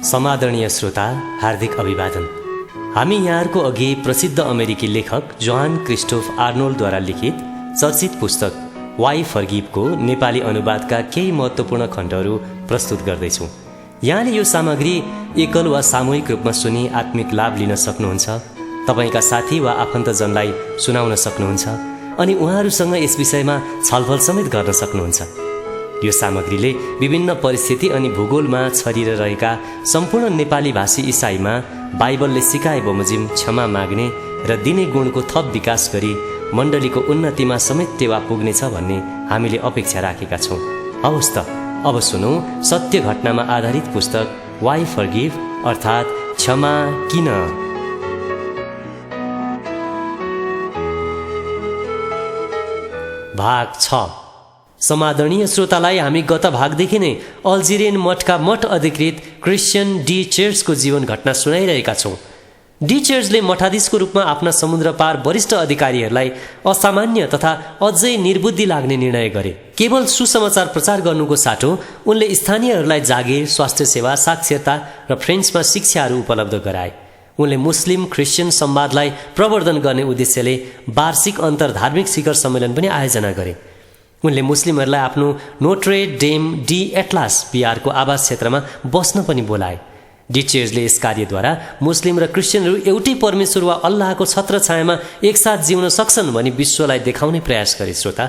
समादरणीय श्रोता, हार्दिक अभिवादन। हामी यहाँहरूको अघि प्रसिद्ध अमेरिकी लेखक जोहान क्रिस्टोफ आर्नोल्डद्वारा लिखित चर्चित पुस्तक वाइ फर्गिभको नेपाली अनुवादका केही महत्त्वपूर्ण खण्डहरू प्रस्तुत गर्दैछौँ। यहाँले यो सामग्री एकल वा सामूहिक रूपमा सुनि आत्मिक लाभ लिन सक्नुहुन्छ। तपाईँका साथी वा आफन्तजनलाई सुनाउन सक्नुहुन्छ अनि उहाँहरूसँग यस विषयमा छलफल समेत गर्न सक्नुहुन्छ। यो सामग्रीले विभिन्न परिस्थिति अनि भूगोलमा छरिएर रहेका सम्पूर्ण नेपाली भाषी इसाईमा बाइबलले सिकाए बमोजिम क्षमा माग्ने र दिने गुणको थप विकास गरी मण्डलीको उन्नतिमा समेत टेवा पुग्नेछ भन्ने हामीले अपेक्षा राखेका छौँ। हवस् त, अब सुनौँ सत्य घटनामा आधारित पुस्तक वाइ फर्गिभ अर्थात् क्षमा किन। भाग 6। समादरणीय श्रोतालाई हामी गत भागदेखि नै अल्जेरियन मठका मठ अधिकृत क्रिस्चियन डी चेर्चको जीवन घटना सुनाइरहेका छौँ। डी चेर्चले मठाधीशको रूपमा आफ्ना समुद्र पार वरिष्ठ अधिकारीहरूलाई असामान्य तथा अझै निर्बुद्धि लाग्ने निर्णय गरे। केवल सुसमाचार प्रचार गर्नुको साटो उनले स्थानीयहरूलाई जागिर, स्वास्थ्य सेवा, साक्षरता र फ्रेन्चमा शिक्षाहरू उपलब्ध गराए। उनले मुस्लिम क्रिस्चियन संवादलाई प्रवर्धन गर्ने उद्देश्यले वार्षिक अन्तर्धार्मिक शिखर सम्मेलन पनि आयोजना गरे। उनले मुस्लिमहरूलाई आफ्नो नोट्रे डेम डी एटलास बिहारको आवास क्षेत्रमा बस्न पनि बोलाए। डी चेर्चले यस कार्यद्वारा मुस्लिम र क्रिस्चियनहरू एउटै परमेश्वर वा अल्लाहको छत्रछायामा एकसाथ जिउन सक्छन् भनी विश्वलाई देखाउने प्रयास गरे। श्रोता,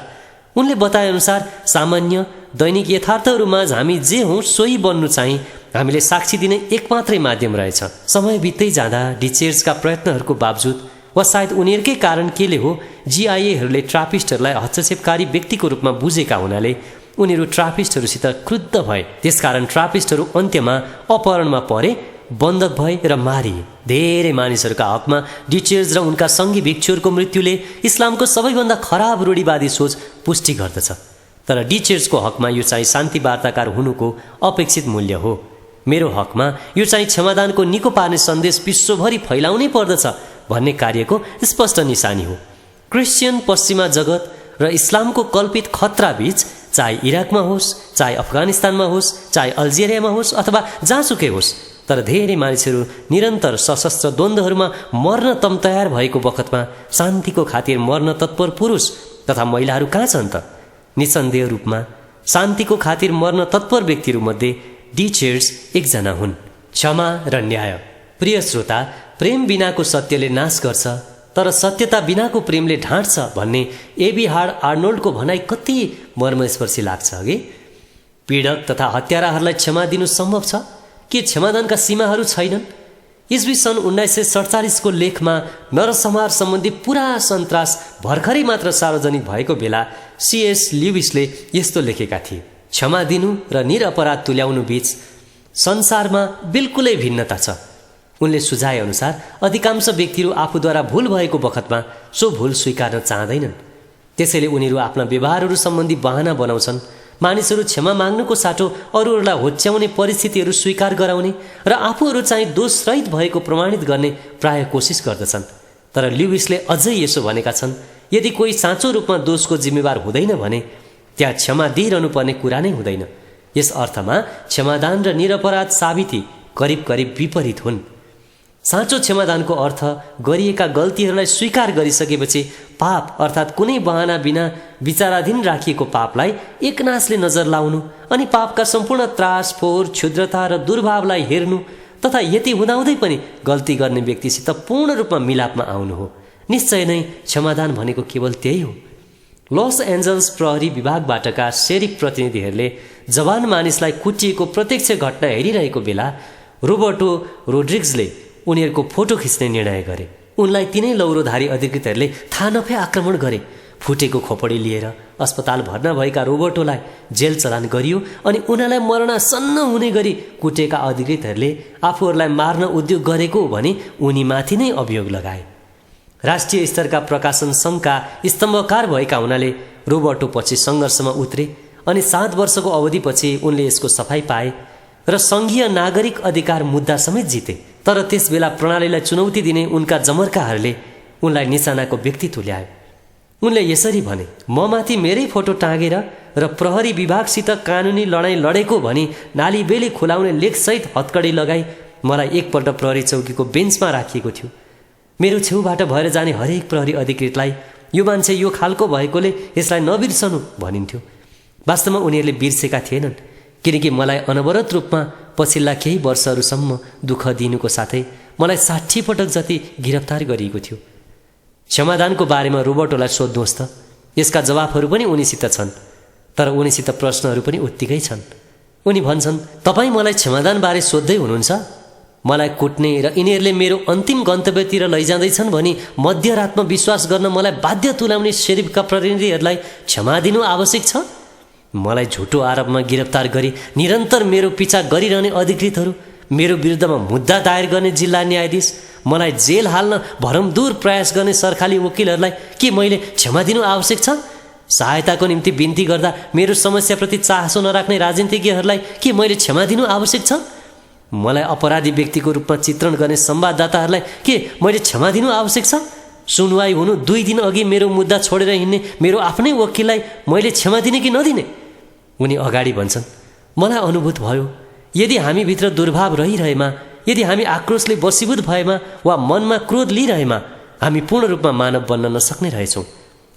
उनले बताएअनुसार सामान्य दैनिक यथार्थहरूमा हामी जे हौँ सोही बन्नु चाहिँ हामीले साक्षी दिने एकमात्रै माध्यम रहेछ। समय बित्दै जाँदा डी चेर्चका प्रयत्नहरूको बावजुद वा सायद उनीहरूकै कारण केले हो, जिआइएहरूले ट्रापिस्टहरूलाई हस्तक्षेपकारी व्यक्तिको रूपमा बुझेका हुनाले उनीहरू ट्रापिस्टहरूसित क्रुद्ध भए। त्यसकारण ट्रापिस्टहरू अन्त्यमा अपहरणमा परे, बन्धक भए र मारिए। धेरै मानिसहरूका हकमा डी चेर्च र उनका सङ्गी भिक्षुहरूको मृत्युले इस्लामको सबैभन्दा खराब रूढिवादी सोच पुष्टि गर्दछ। तर डी चेर्चको हकमा यो चाहिँ शान्ति वार्ताकार हुनुको अपेक्षित मूल्य हो। मेरो हकमा यो चाहिँ क्षमादानको निको पार्ने सन्देश विश्वभरि फैलाउनै पर्दछ भन्ने कार्यको स्पष्ट निशानी हो। क्रिस्चियन पश्चिमा जगत र इस्लामको कल्पित खतरा बीच, चाहे इराकमा होस्, चाहे अफगानिस्तानमा होस्, चाहे अल्जेरियामा होस् अथवा जहाँसुकै होस्, तर धेरै मानिसहरू निरन्तर सशस्त्र द्वन्द्वहरूमा मर्न तम तयार भएको बखतमा शान्तिको खातिर मर्न तत्पर पुरुष तथा महिलाहरू कहाँ छन् त? निसन्देह रूपमा शान्तिको खातिर मर्न तत्पर व्यक्तिहरूमध्ये डी चेर्च एकजना हुन्। क्षमा र न्याय। प्रिय श्रोता, प्रेम बिनाको सत्यले नाश गर्छ तर सत्यता बिनाको प्रेमले ढाँट्छ भन्ने एबिहार्ड आर्नोल्डको भनाइ कति मर्मस्पर्शी लाग्छ हगे। पीडक तथा हत्याराहरूलाई क्षमा दिनु सम्भव छ के क्षमादानका सीमाहरू छैनन्? इस्वी सन् 1947 को लेखमा नरसंहार सम्बन्धी पुरा सन्तास भर्खरै मात्र सार्वजनिक भएको बेला सीएस ल्युइसले यस्तो लेखेका थिए, क्षमा दिनु र निरपराध तुल्याउनु बीच संसारमा बिल्कुलै भिन्नता छ। उनले सुझाए अनुसार अधिकांश व्यक्तिहरू आफूद्वारा भूल भएको बखतमा सो भूल स्वीकार्न चाहँदैनन्। त्यसैले उनीहरू आफ्ना व्यवहारहरू सम्बन्धी बहाना बनाउँछन्। मानिसहरू क्षमा माग्नुको साटो अरूहरूलाई होच्याउने परिस्थितिहरू स्वीकार गराउने र आफूहरू चाहिँ दोषरहित भएको प्रमाणित गर्ने प्राय कोसिस गर्दछन्। तर ल्युइसले अझै यसो भनेका छन्, यदि कोही साँचो रूपमा दोषको जिम्मेवार हुँदैन भने त्यहाँ क्षमा दिइरहनु पर्ने कुरा नै हुँदैन। यस अर्थमा क्षमादान र निरपराध साबिती करिब करिब विपरीत हुन्। साँचो क्षमादानको अर्थ गरिएका गल्तीहरूलाई स्वीकार गरिसकेपछि पाप अर्थात् कुनै बहाना बिना विचाराधीन राखिएको पापलाई एकनासले नजर लाउनु अनि पापका सम्पूर्ण त्रास, फोहोर, क्षुद्रता र दुर्भावलाई हेर्नु तथा यति हुँदाहुँदै पनि गल्ती गर्ने व्यक्तिसित पूर्ण रूपमा मिलापमा आउनु हो। निश्चय नै क्षमादान भनेको केवल त्यही हो। लस एन्जल्स प्रहरी विभागबाटका शेरिफ प्रतिनिधिहरूले जवान मानिसलाई कुटिएको प्रत्यक्ष घटना हेरिरहेको बेला रोबर्टो रोड्रिग्सले उनीहरूको फोटो खिच्ने निर्णय गरे। उनलाई तिनै लौरोधारी अधिकृतहरूले थाहा नभए आक्रमण गरे। फुटेको खोपडी लिएर अस्पताल भर्ना भएका रोबर्टोलाई जेल चलान गरियो अनि उनीहरूलाई मरणासन्न हुने गरी कुटेका अधिकृतहरूले आफूहरूलाई मार्न उद्योग गरेको भनी उनीमाथि नै अभियोग लगाए। राष्ट्रिय स्तरका प्रकाशन सङ्घका स्तम्भकार भएका हुनाले रोबर्टो पछि सङ्घर्षमा उत्रे अनि 7 वर्षको अवधिपछि उनले यसको सफाई पाए र सङ्घीय नागरिक अधिकार मुद्दा समेत जिते। तर त्यसबेला प्रणालीलाई चुनौती दिने उनका जमर्काहरूले उनलाई निशानाको व्यक्ति तुल्याए। उनले यसरी भने, म माथि मेरै फोटो टाँगेर र प्रहरी विभागसित कानुनी लडाईँ लडेको भनी नालीबेली खुलाउने लेखसहित हत्कडी लगाई मलाई एकपल्ट प्रहरी चौकीको बेन्चमा राखिएको थियो। मेरो छेउबाट भएर जाने हरेक प्रहरी अधिकृतलाई यो मान्छे यो खालको भएकोले यसलाई नबिर्सनु भनिन्थ्यो। वास्तवमा उनीहरूले बिर्सेका थिएनन्, किनकि मलाई अनवरत रूपमा पछिल्ला केही वर्षहरूसम्म दुःख दिनुको साथै मलाई 60 पटक जति गिरफ्तार गरिएको थियो। क्षमादानको बारेमा रोबर्टोलाई सोध्नुहोस् त, यसका जवाफहरू पनि उनीसित छन्, तर उनीसित प्रश्नहरू पनि उत्तिकै छन्। उनी भन्छन्, तपाईँ मलाई क्षमादानबारे सोध्दै हुनुहुन्छ? मलाई कुट्ने र यिनीहरूले मेरो अन्तिम गन्तव्यतिर लैजाँदैछन् भनी मध्यरातमा विश्वास गर्न मलाई बाध्य तुल्याउने शेरिफका प्रतिनिधिहरूलाई क्षमा दिनु आवश्यक छ? मलाई झुटो आरोपमा गिरफ्तार गरी निरन्तर मेरो पिछा गरिरहने अधिकृतहरू, मेरो विरुद्धमा मुद्दा दायर गर्ने जिल्ला न्यायाधीश, मलाई जेल हाल्न भरमदूर प्रयास गर्ने सरकारी वकिलहरूलाई के मैले क्षमा दिनु आवश्यक छ? सहायताको निम्ति बिन्ती गर्दा मेरो समस्याप्रति चासो नराख्ने राजनीतिज्ञहरूलाई के मैले क्षमा दिनु आवश्यक छ? मलाई अपराधी व्यक्तिको रूपमा चित्रण गर्ने संवाददाताहरूलाई के मैले क्षमा दिनु आवश्यक छ? सुनवाई हुनु 2 दिन अघि मेरो मुद्दा छोडेर हिँड्ने मेरो आफ्नै वकिललाई मैले क्षमा दिने कि नदिने? उनी अगाडि भन्छन्, मलाई अनुभूत भयो, यदि हामीभित्र दुर्भाव रहिरहेमा, यदि हामी आक्रोशले वशीभूत भएमा वा मनमा क्रोध लिइरहेमा, हामी पूर्ण रूपमा मानव बन्न नसक्ने रहेछौँ।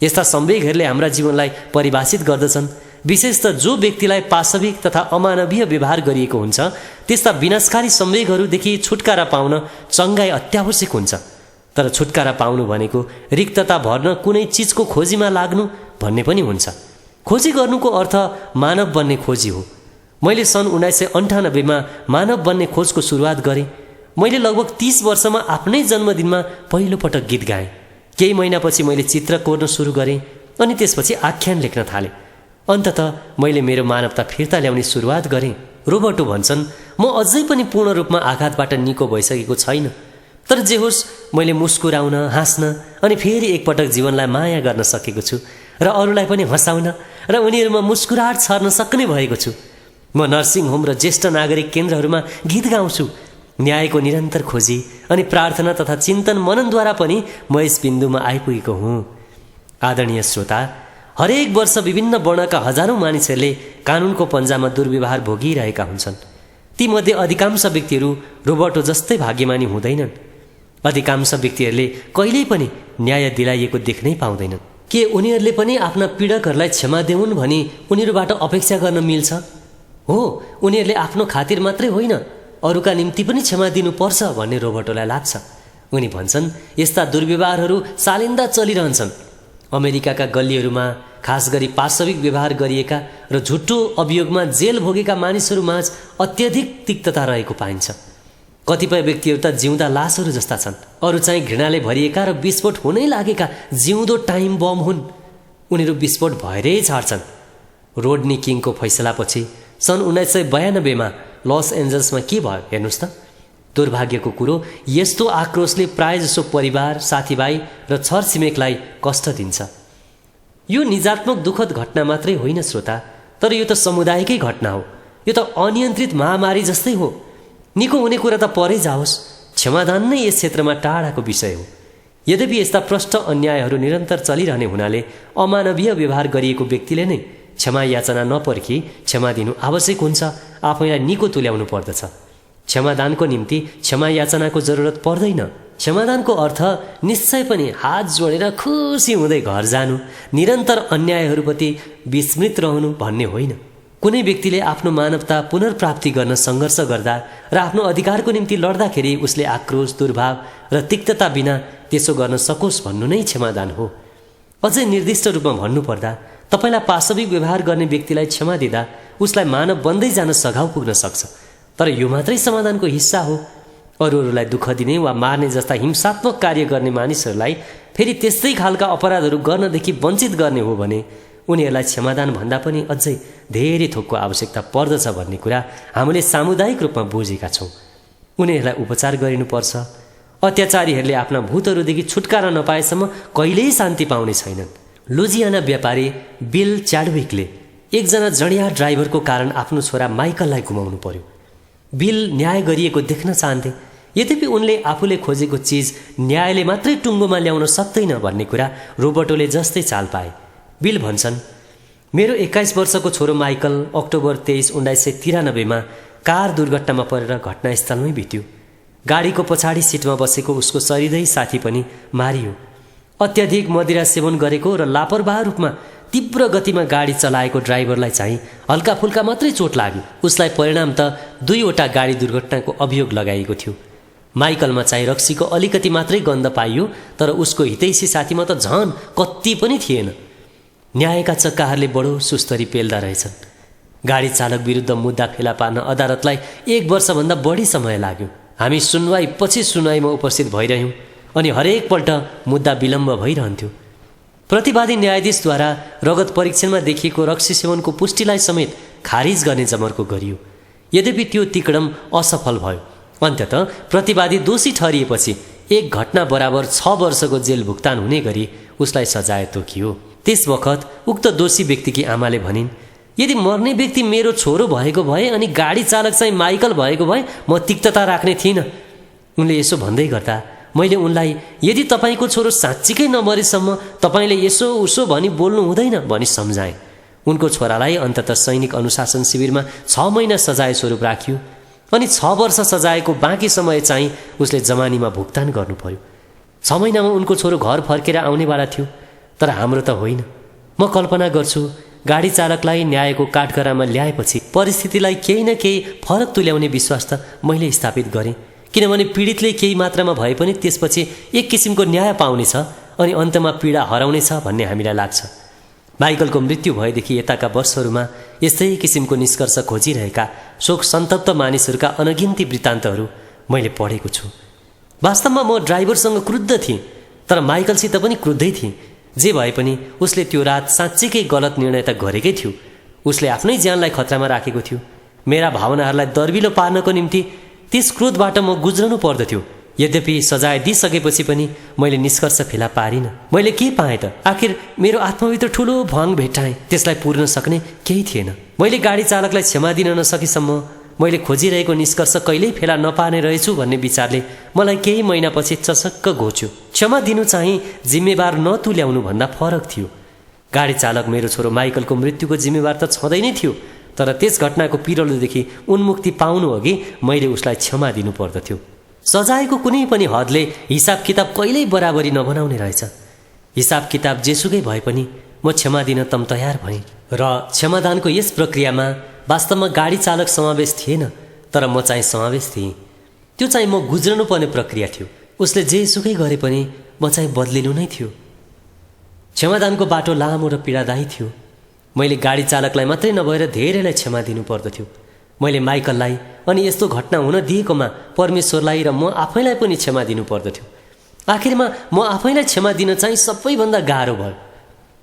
यस्ता संवेगहरूले हाम्रा जीवनलाई परिभाषित गर्दछन्। विशेषतः जो व्यक्तिलाई पाशविक तथा अमानवीय व्यवहार गरिएको हुन्छ, त्यस्ता विनाशकारी संवेगहरूदेखि छुटकारा पाउन चङ्गाई अत्यावश्यक हुन्छ। तर छुटकारा पाउनु भनेको रिक्तता भर्न कुनै चिजको खोजीमा लाग्नु भन्ने पनि हुन्छ। खोजी गर्नुको अर्थ मानव बन्ने खोजी हो। मैले सन् 1998मा मानव बन्ने खोजको सुरुवात गरेँ। मैले लगभग 30 वर्षमा आफ्नै जन्मदिनमा पहिलो पटक गीत गाएँ। केही महिनापछि मैले चित्र कोर्न सुरु गरेँ अनि त्यसपछि आख्यान लेख्न थालेँ। अन्ततः मैले मेरो मानवता फिर्ता ल्याउने सुरुवात गरेँ। रोबर्टो भन्छन्, म अझै पनि पूर्ण रूपमा आघातबाट निको भइसकेको छैन, तर जे होस् मैले मुस्कुराउन, हाँस्न अनि फेरि एकपटक जीवनलाई माया गर्न सकेको छु र अरूलाई पनि हँसाउन र उनीहरूमा मुस्कुराहट छर्न सक्ने भएको छु। म नर्सिङ होम र ज्येष्ठ नागरिक केन्द्रहरूमा गीत गाउँछु। न्यायको निरन्तर खोजी अनि प्रार्थना तथा चिन्तन मननद्वारा पनि म यस बिन्दुमा आइपुगेको हुँ। आदरणीय श्रोता, हरेक वर्ष विभिन्न वर्णका हजारौं मानिसहरूले कानुनको पन्जामा दुर्व्यवहार भोगिरहेका हुन्छन्। तीमध्ये अधिकांश व्यक्तिहरू रोबर्टो जस्तै भाग्यमानी हुँदैनन्। अधिकांश व्यक्तिहरूले कहिल्यै पनि न्याय दिलाइएको देख्नै पाउँदैनन्। के उनीहरूले पनि आफ्ना पीडकहरूलाई क्षमा देऊन् भनी उनीहरूबाट अपेक्षा गर्न मिल्छ? हो, उनीहरूले आफ्नो खातिर मात्रै होइन, अरूका निम्ति पनि क्षमा दिनुपर्छ भन्ने रोबर्टोलाई लाग्छ। उनी भन्छन्, यस्ता दुर्व्यवहारहरू सालिन्दा चलिरहन्छन्। अमेरिकाका गल्लीहरूमा खास गरी पाशविक व्यवहार गरिएका र झुटो अभियोगमा जेल भोगेका मानिसहरूमाझ अत्यधिक तिक्तता रहेको पाइन्छ। कतिपय व्यक्तिहरू त जिउँदा लासहरू जस्ता छन्, अरू चाहिँ घृणाले भरिएका र विस्फोट हुनै लागेका जिउँदो टाइम बम हुन्। उनीहरू विस्फोट भएरै छाड्छन्। रोडनी किङको फैसलापछि सन् 1992मा लस एन्जल्समा के भयो हेर्नुहोस् त। दुर्भाग्यको कुरो, यस्तो आक्रोशले प्रायजसो परिवार, साथीभाइ र छरछिमेकलाई कष्ट दिन्छ। यो निजात्मक दुःखद घटना मात्रै होइन श्रोता, तर यो त समुदायकै घटना हो। यो त अनियन्त्रित महामारी जस्तै हो। निको हुने कुरा त परै जाओस्, क्षमादान नै यस क्षेत्रमा टाढाको विषय हो। यद्यपि यस्ता प्रष्ट अन्यायहरू निरन्तर चलिरहने हुनाले अमानवीय व्यवहार गरिएको व्यक्तिले नै क्षमा याचना नपर्खी क्षमा दिनु आवश्यक हुन्छ। आफैलाई निको तुल्याउनु पर्दछ। क्षमादानको निम्ति क्षमा याचनाको जरुरत पर्दैन। क्षमादानको अर्थ निश्चय पनि हात जोडेर खुसी हुँदै घर जानु, निरन्तर अन्यायहरूप्रति विस्मृत रहनु भन्ने होइन। कुनै व्यक्तिले आफ्नो मानवता पुनर्प्राप्ति गर्न सङ्घर्ष गर्दा र आफ्नो अधिकारको निम्ति लड्दाखेरि उसले आक्रोश, दुर्भाव र तिक्तता बिना त्यसो गर्न सकोस् भन्नु नै क्षमादान हो। अझै निर्दिष्ट रूपमा भन्नुपर्दा तपाईलाई पाशविक व्यवहार गर्ने व्यक्तिलाई क्षमा दिँदा उसलाई मानव बन्दै जान सघाउ पुग्न सक्छ, तर यो मात्रै समाधानको हिस्सा हो। अरूहरूलाई दुःख दिने वा मार्ने जस्ता हिंसात्मक कार्य गर्ने मानिसहरूलाई फेरि त्यस्तै खालका अपराधहरू गर्नदेखि वञ्चित गर्ने हो भने उनीहरूलाई क्षमादान भन्दा पनि अझै धेरै थोकको आवश्यकता पर्दछ भन्ने कुरा हामीले सामुदायिक रूपमा बुझेका छौँ। उनीहरूलाई उपचार गरिनुपर्छ। अत्याचारीहरूले आफ्ना भूतहरूदेखि छुटकारा नपाएसम्म कहिल्यै शान्ति पाउने छैनन्। लुजियाना व्यापारी बिल च्याडविकले एकजना जडिया ड्राइभरको कारण आफ्नो छोरा माइकललाई गुमाउनु पर्यो। बिल न्याय गरिएको देख्न चाहन्थे, यद्यपि उनले आफूले खोजेको चिज न्यायले मात्रै टुङ्गोमा ल्याउन सक्दैन भन्ने कुरा रोबर्टोले जस्तै चाल पाए। बिल भन्छन्, मेरो 21 वर्षको छोरो माइकल अक्टोबर 23, 1993 कार दुर्घटनामा परेर घटनास्थलमै बित्यो। गाडीको पछाडि सिटमा बसेको उसको शरीरै साथी पनि मारियो। अत्याधिक मदिरा सेवन गरेको र लापरवाह रूपमा तीव्र गतिमा गाडी चलाएको ड्राइभरलाई चाहिँ हल्का फुल्का मात्रै चोट लाग्यो। उसलाई परिणाम त 2वटा गाडी दुर्घटनाको अभियोग लगाइएको थियो। माइकलमा चाहिँ रक्सीको अलिकति मात्रै गन्ध पाइयो, तर उसको हितैषी साथीमा त झन कत्ति पनि थिएन। न्यायका चक्काहरूले बडो सुस्तरी पेल्दा रहेछन्। गाडी चालक विरुद्ध मुद्दा फेला पार्न अदालतलाई 1 वर्षभन्दा बढी समय लाग्यो। हामी सुनवाई पछि सुनवाईमा उपस्थित भइरह्यौँ अनि हरेकपल्ट मुद्दा विलम्ब भइरहन्थ्यो। प्रतिवादी न्यायाधीशद्वारा रगत परीक्षणमा देखिएको रक्सी सेवनको पुष्टिलाई समेत खारिज गर्ने जमर्को गरियो। यद्यपि त्यो तिकडम असफल भयो। अन्ततः प्रतिवादी दोषी ठहरिएपछि 1 घटना बराबर 6 वर्षको जेल भुक्तान हुने गरी उसलाई सजाय तोकियो। त्यस बखत उक्त दोषी व्यक्तिकी आमाले भनिन्, यदि मर्ने व्यक्ति मेरो छोरो भएको भए अनि गाडी चालक चाहिँ माइकल भएको भए म तिक्तता राख्ने थिइनँ। उनले यसो भन्दै गर्दा मैले उनलाई, यदि तपाईँको छोरो साँच्चीकै नमरेसम्म तपाईँले यसो उसो भनी बोल्नु हुँदैन भनी सम्झाएँ। उनको छोरालाई अन्ततः सैनिक अनुशासन शिविरमा 6 महिना सजाय स्वरूप राखियो अनि 6 वर्ष सजायको बाँकी समय चाहिँ उसले जमानीमा भुक्तान गर्नु पर्यो। 6 महिनामा उनको छोरो घर फर्केर आउनेवाला थियो, तर हाम्रो त होइन। म कल्पना गर्छु गाडी चालकलाई न्यायको काठगडामा ल्याएपछि परिस्थितिलाई केही न केही फरक तुल्याउने विश्वास त मैले स्थापित गरेँ, किनभने पीडितले केही मात्रामा भए पनि त्यसपछि एक किसिमको न्याय पाउनेछ अनि अन्तमा पीडा हराउनेछ भन्ने हामीलाई लाग्छ। माइकलको मृत्यु भएदेखि यताका वर्षहरूमा यस्तै किसिमको निष्कर्ष खोजिरहेका शोक सन्तप्त मानिसहरूका अनगिन्ती वृत्तान्तहरू मैले पढेको छु। वास्तवमा म ड्राइभरसँग क्रुद्ध थिएँ, तर माइकलसित पनि क्रुद्धै थिएँ। जे भए पनि उसले त्यो रात साँच्चीकै गलत निर्णय त गरेकै थियो। उसले आफ्नै ज्यानलाई खतरामा राखेको थियो। मेरा भावनाहरूलाई दर्बिलो पार्नको निम्ति त्यस क्रोधबाट म गुज्रनु पर्दथ्यो। यद्यपि सजाय दिइसकेपछि पनि मैले निष्कर्ष फेला पारिनँ। मैले के पाएँ त? आखिर मेरो आत्मभित्र ठुलो भङ भेट्टाएँ, त्यसलाई पुर्न सक्ने केही थिएन। मैले गाडी चालकलाई क्षमा दिन नसकेसम्म मैले खोजिरहेको निष्कर्ष कहिल्यै फेला नपार्ने रहेछु भन्ने विचारले मलाई केही महिनापछि चसक्क घोच्यो। क्षमा दिनु चाहिँ जिम्मेवार नतुल्याउनु भन्दा फरक थियो। गाडी चालक मेरो छोरो माइकलको मृत्युको जिम्मेवार त छँदै नै थियो, तर त्यस घटनाको पिरलोदेखि उन्मुक्ति पाउनु अघि मैले उसलाई क्षमा दिनु पर्दथ्यो। सजायको कुनै पनि हदले हिसाब किताब कहिल्यै बराबरी नबनाउने रहेछ। हिसाब किताब जेसुकै भए पनि म क्षमा दिन तम तयार भएँ र क्षमादानको यस प्रक्रियामा वास्तवमा गाडी चालक समावेश थिएन, तर म चाहिँ समावेश थिएँ। त्यो चाहिँ म गुज्रनु पर्ने प्रक्रिया थियो। उसले जेसुकै गरे पनि म चाहिँ बदलिनु नै थियो। क्षमादानको बाटो लामो र पीडादायी थियो। मैले गाडी चालकलाई मात्रै नभएर धेरैलाई क्षमा दिनु पर्दथ्यो। मैले माइकललाई अनि यस्तो घटना हुन दिएकोमा परमेश्वरलाई र म आफैलाई पनि क्षमा दिनु पर्दथ्यो। आखिरमा म आफैलाई क्षमा दिन चाहिँ सबैभन्दा गाह्रो भयो।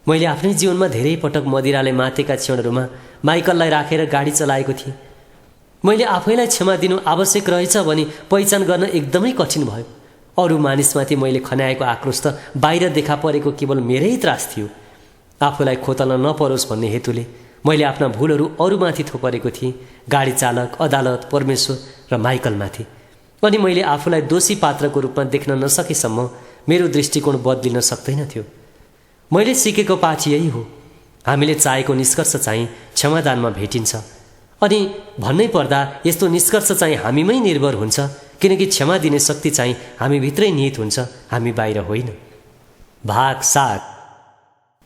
मैले आफ्नै जीवनमा धेरै पटक मदिराले मातेका क्षणहरूमा माइकललाई राखेर गाडी चलाएको थिएँ। मैले आफैलाई क्षमा दिनु आवश्यक रहेछ भनी पहिचान गर्न एकदमै कठिन भयो। अरू मानिसमाथि मैले खन्याएको आक्रोश त बाहिर देखा परेको केवल मेरै त्रास थियो। आफूलाई खोतल्न नपरोस् भन्ने हेतुले मैले आफ्ना भुलहरू अरूमाथि थोपरेको थिएँ, गाडी चालक, अदालत, परमेश्वर र माइकलमाथि। अनि मैले आफूलाई दोषी पात्रको रूपमा देख्न नसकेसम्म मेरो दृष्टिकोण बदलिन सक्दैन थियो। मैले सिकेको पाठ यही हो, हामीले चाहेको निष्कर्ष चाहिँ क्षमादानमा भेटिन्छ। अनि भन्नै पर्दा यस्तो निष्कर्ष चाहिँ हामीमै निर्भर हुन्छ, किनकि क्षमा दिने शक्ति चाहिँ हामीभित्रै निहित हुन्छ, हामी बाहिर होइन। भाग 7।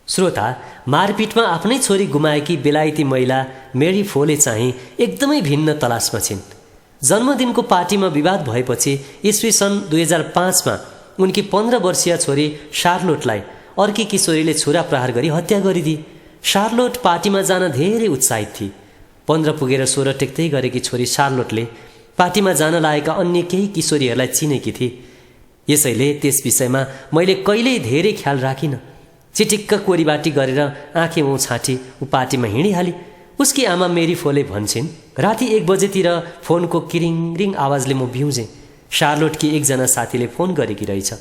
श्रोता, मारपिटमा आफ्नै छोरी गुमाएकी बेलायती महिला मेरी फोले चाहिँ एकदमै भिन्न तलासमा छिन्। जन्मदिनको पार्टीमा विवाद भएपछि ईस्वी सन् 2005मा उनकी 15 वर्षीय छोरी शार्लोटलाई अर्की किशोरीले छुरा प्रहार गरी हत्या गरिदिए। शार्लोट पार्टीमा जान धेरै उत्साहित थिए। 15 पुगेर 16 टेक्दै गरेकी छोरी शार्लोटले पार्टीमा जान लागेका अन्य केही किशोरीहरूलाई चिनेकी थिए। यसैले त्यस विषयमा मैले कहिल्यै धेरै ख्याल राखिनँ। चिटिक्क कोरीबाटी गरेर आँखे मुँ छाँटी ऊ पार्टीमा हिँडिहाली। उसकी आमा मेरी फोले भन्छन्, राति 1 बजेतिर फोनको किरिङ रिङ आवाजले म बिउजेँ। शार्लोटकी एकजना साथीले फोन गरेकी रहेछ।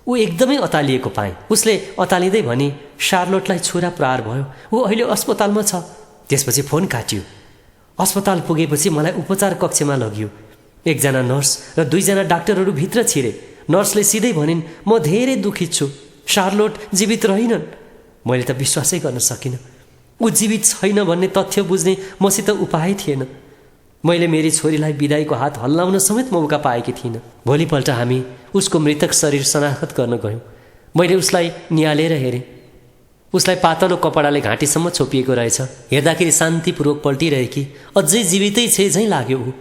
ऊ एकदमै अतालिएको पाएँ। उसले अतालिँदै भनी, शार्लोटलाई छुरा प्रहार भयो, ऊ अहिले अस्पतालमा छ। त्यसपछि फोन काटियो। अस्पताल पुगेपछि मलाई उपचार कक्षमा लगियो। एकजना नर्स र 2 जना डाक्टरहरू भित्र छिरे। नर्सले सिधै भनिन्, म धेरै दुखित छु, शार्लोट जीवित रहिनन्। मैले त विश्वासै गर्न सकिनँ। ऊ जीवित छैन भन्ने तथ्य बुझ्ने मसित उपाय थिएन। मैले मेरी छोरीलाई बिदाईको हात हल्लाउन समेत मौका पाएकी थिइनँ। भोलिपल्ट हामी उसको मृतक शरीर शनाखत गर्न गयौँ। मैले उसलाई निहालेर हेरेँ। उसलाई पातलो कपडाले घाँटीसम्म छोपिएको रहेछ। हेर्दाखेरि शान्तिपूर्वक पल्टिरहेकी, अझै जीवितै छे झैँ लाग्यो। ऊ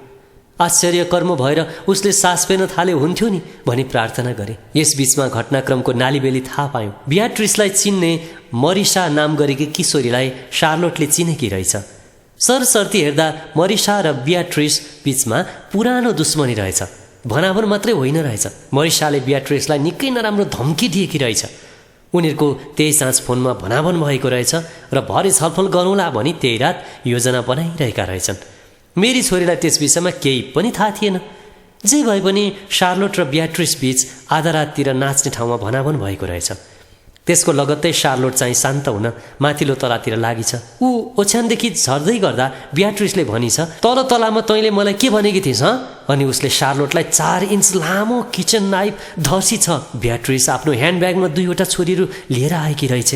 आश्चर्य कर्म भएर उसले सास फेर्न थाले हुन्थ्यो नि भनी प्रार्थना गरे। यस बीचमा घटनाक्रमको नालीबेली थाहा पायौँ। बियाट्रिसलाई चिन्ने मरिसा नाम गरेकी किशोरीलाई शार्लोटले चिनेकी रहेछ। सरसर्ती हेर्दा मरिसा र बियाट्रिस बीचमा पुरानो दुश्मनी रहेछ। भनाभन मात्रै होइन रहेछ। मरिसाले बियाट्रिसलाई निकै नराम्रो धम्की दिएकी रहेछ। उनीहरूको त्यही साँझ फोनमा भनाभन भएको रहेछ र भरे छलफल गरौँला भनी त्यही रात योजना बनाइरहेका रहेछन्। मेरी छोरीलाई त्यस विषयमा केही पनि थाहा थिएन। जे भए पनि शार्लोट र बियाट्रिस बीच आधा राततिर नाच्ने ठाउँमा भनाभन भएको रहेछ। त्यसको लगत्तै शार्लोट चाहिँ शान्त हुन माथिल्लो तलातिर लागिछ। ऊ ओछ्यानदेखि झर्दै गर्दा बियाट्रिसले भनिछ, तल तलामा तैँले मलाई के भनेकी थिइस् हँ? अनि उसले शार्लोटलाई 4 इन्च लामो किचन नाइफ धर्सी छ। बियाट्रिस आफ्नो ह्यान्डब्यागमा 2वटा छुरीहरू लिएर आएकी रहेछ।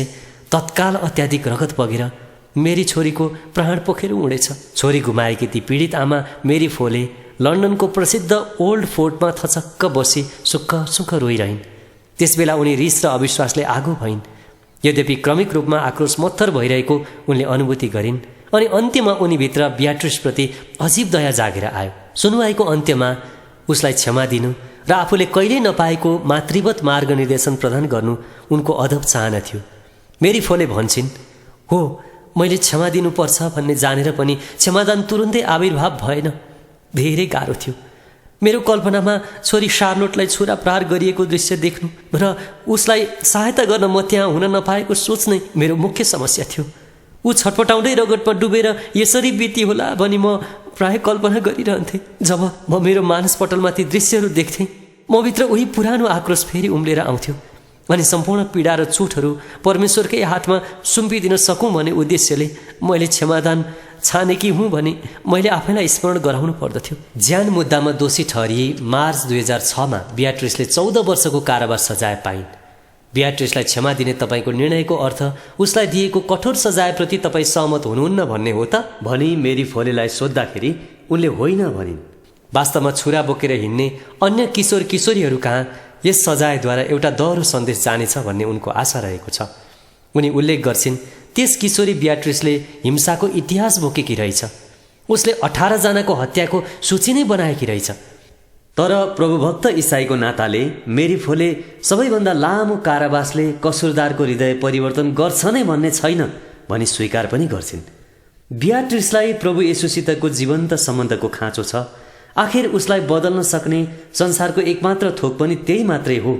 तत्काल अत्याधिक रगत बगेर मेरी छोरीको प्राण पोखेर उडेछ। छोरी गुमाएकी ती पीडित आमा मेरी फोले लन्डनको प्रसिद्ध ओल्ड फोर्टमा थचक्क बसी सुक्ख सुक्ख रोइरहन्। त्यसबेला उनी रिस र अविश्वासले आगो भइन्। यद्यपि क्रमिक रूपमा आक्रोश मत्थर भइरहेको उनले अनुभूति गरिन्। अनि अन्त्यमा उनीभित्र बियाट्रिसप्रति अजीब दया जागेर आयो। सुनवाईको अन्त्यमा उसलाई क्षमा दिनु र आफूले कहिल्यै नपाएको मातृवत मार्गनिर्देशन प्रदान गर्नु उनको अदब चाहना थियो। मेरी फोले भन्छन्, हो मैले क्षमा दिनुपर्छ भन्ने जानेर पनि क्षमादान तुरुन्तै आविर्भाव भएन। धेरै गाह्रो थियो। मेरो कल्पनामा छोरी शार्लोटलाई छुरा प्रहार गरिएको दृश्य देख्नु र उसलाई सहायता गर्न म त्यहाँ हुन नपाएको सोच नै मेरो मुख्य समस्या थियो। ऊ छटपटाउँदै रगतमा डुबेर यसरी बिती होला भनी म प्राय कल्पना गरिरहन्थेँ। जब म मेरो मानसपटलमा ती दृश्यहरू देख्थेँ, मभित्र उही पुरानो आक्रोश फेरि उम्लेर आउँथ्यो। अनि सम्पूर्ण पीडा र चोटहरू परमेश्वरकै हातमा सुम्पिदिन सकौँ भन्ने उद्देश्यले मैले क्षमादान छानेकी हुँ भने मैले आफैलाई स्मरण गराउनु पर्दथ्यो। ज्यान मुद्दामा दोषी ठहरी मार्च 2006मा बियाट्रिसले 14 वर्षको कारावास सजाय पाइन्। बियाट्रिसलाई क्षमा दिने तपाईँको निर्णयको अर्थ उसलाई दिएको कठोर सजायप्रति तपाईँ सहमत हुनुहुन्न भन्ने हो त भनी मेरी फोलेलाई सोद्धाखेरि उनले होइन भनिन्। वास्तवमा छुरा बोकेर हिँड्ने अन्य किशोर किशोरीहरू कहाँ यस सजायद्वारा एउटा दह्रो सन्देश जानेछ भन्ने उनको आशा रहेको छ। उनी उल्लेख गर्छिन्, त्यस किशोरी बियाट्रिसले हिंसाको इतिहास बोकेकी रहेछ। उसले 18 जनाको हत्याको सूची नै बनाएकी रहेछ। तर प्रभुभक्त इसाईको नाताले मेरी फोले सबैभन्दा लामो कारावासले कसुरदारको हृदय परिवर्तन गर्छ नै भन्ने छैन भनी स्वीकार पनि गर्छिन्। बियाट्रिसलाई प्रभु येशूसितको जीवन्त सम्बन्धको खाँचो छ। आखिर उसलाई बदल्न सक्ने संसारको एकमात्र थोक पनि त्यही मात्रै हो।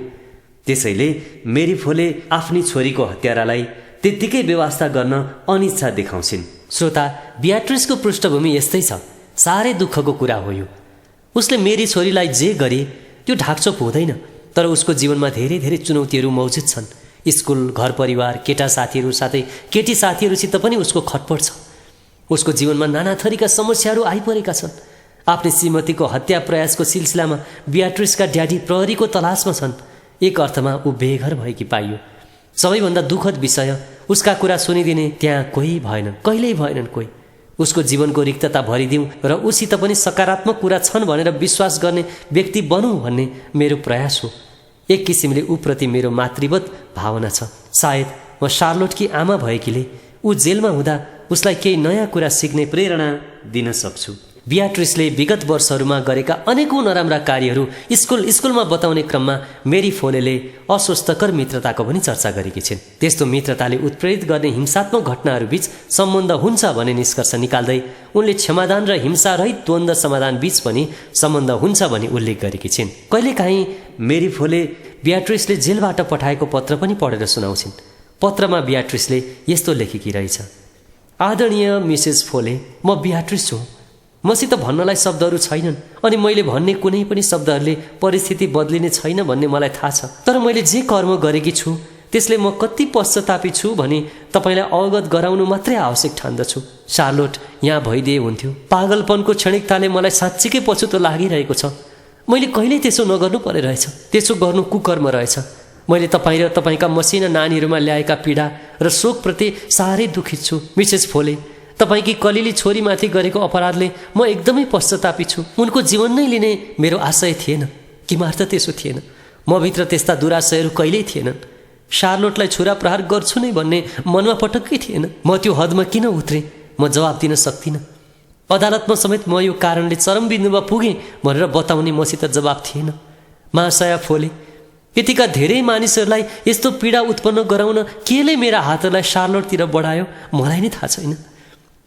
त्यसैले मेरी फोले आफ्नी छोरीको हत्यारालाई त्यत्तिकै व्यवस्था गर्न अनिच्छा देखाउँछिन्। श्रोता, बियाट्रिसको पृष्ठभूमि यस्तै छ। साह्रै दुःखको कुरा हो यो। उसले मेरी छोरीलाई जे गरे त्यो ढाकछोप हुँदैन, तर उसको जीवनमा धेरै धेरै चुनौतीहरू मौजुद छन्। स्कुल, घर परिवार, केटा साथीहरू साथै केटी साथीहरूसित पनि उसको खटपट छ। उसको जीवनमा नाना थरीका समस्याहरू आइपरेका छन्। आफ्नै श्रीमतीको हत्या प्रयासको सिलसिलामा बियाट्रिसका ड्याडी प्रहरीको तलासमा छन्। एक अर्थमा ऊ बेघर भएकी पाइयो। सबैभन्दा दुःखद विषय, उसका कुरा सुनिदिने त्यहाँ कोही भएनन्, कहिल्यै भएनन् कोही। उसको जीवनको रिक्तता भरिदिउँ र उसित पनि सकारात्मक कुरा छन् भनेर विश्वास गर्ने व्यक्ति बनौँ भन्ने मेरो प्रयास हो। एक किसिमले ऊप्रति मेरो मातृवत भावना छ। सायद म शार्लोटकी आमा भएकीले ऊ जेलमा हुँदा उसलाई केही नयाँ कुरा सिक्ने प्रेरणा दिन सक्छु। बियाट्रिसले विगत वर्षहरूमा गरेका अनेकौं नराम्रा कार्यहरू स्कुलमा बताउने क्रममा मेरी फोलेले अस्वस्थकर मित्रताको पनि चर्चा गरेकी छिन्। त्यस्तो मित्रताले उत्प्रेरित गर्ने हिंसात्मक घटनाहरूबीच सम्बन्ध हुन्छ भन्ने निष्कर्ष निकाल्दै उनले क्षमादान र हिंसारहित द्वन्द्व समाधान बीच पनि सम्बन्ध हुन्छ भनी उल्लेख गरेकी छिन्। कहिलेकाहीँ मेरी फोले बियाट्रिसले जेलबाट पठाएको पत्र पनि पढेर सुनाउँछिन्। पत्रमा बियाट्रिसले यस्तो लेखेकी रहेछ, आदरणीय मिसेस फोले, म बियाट्रिस छु। मसित भन्नलाई शब्दहरू छैनन् अनि मैले भन्ने कुनै पनि शब्दहरूले परिस्थिति बदलिने छैन भन्ने मलाई थाहा छ। तर मैले जे कर्म गरेकी छु त्यसले म कति पश्चातापी छु भनी तपाईलाई अवगत गराउनु मात्रै आवश्यक ठान्दछु। शार्लोट यहाँ भइदिए हुन्थ्यो। पागलपनको क्षणिकताले मलाई साँच्चीकै पछुतो लागिरहेको छ। मैले कहिल्यै त्यसो नगर्नु पर्ने रहेछ। त्यसो गर्नु कुकर्म रहेछ। मैले तपाईँ र तपाईँका मसिना नानीहरूमा ल्याएका पीडा र शोकप्रति साह्रै दुखित छु। मिसेस फोले, तपाईँकी कलिली छोरीमाथि गरेको अपराधले म एकदमै पश्चातापी छु। उनको जीवन नै लिने मेरो आशय थिएन कि मार्थ त्यसो थिएन। मभित्र त्यस्ता दुराशयहरू कहिल्यै थिएनन्। शार्लोटलाई छुरा प्रहार गर्छु नै भन्ने मनमा पटक्कै थिएन। म त्यो हदमा किन उत्रेँ? म जवाब दिन सक्दिनँ। अदालतमा समेत म यो कारणले चरम बिन्दुमा पुगेँ भनेर बताउने मसित जवाब थिएन। महाशया फोले, यतिका धेरै मानिसहरूलाई यस्तो पीडा उत्पन्न गराउन केले मेरा हातलाई शार्लोटतिर बढायो मलाई नै थाहा छैन।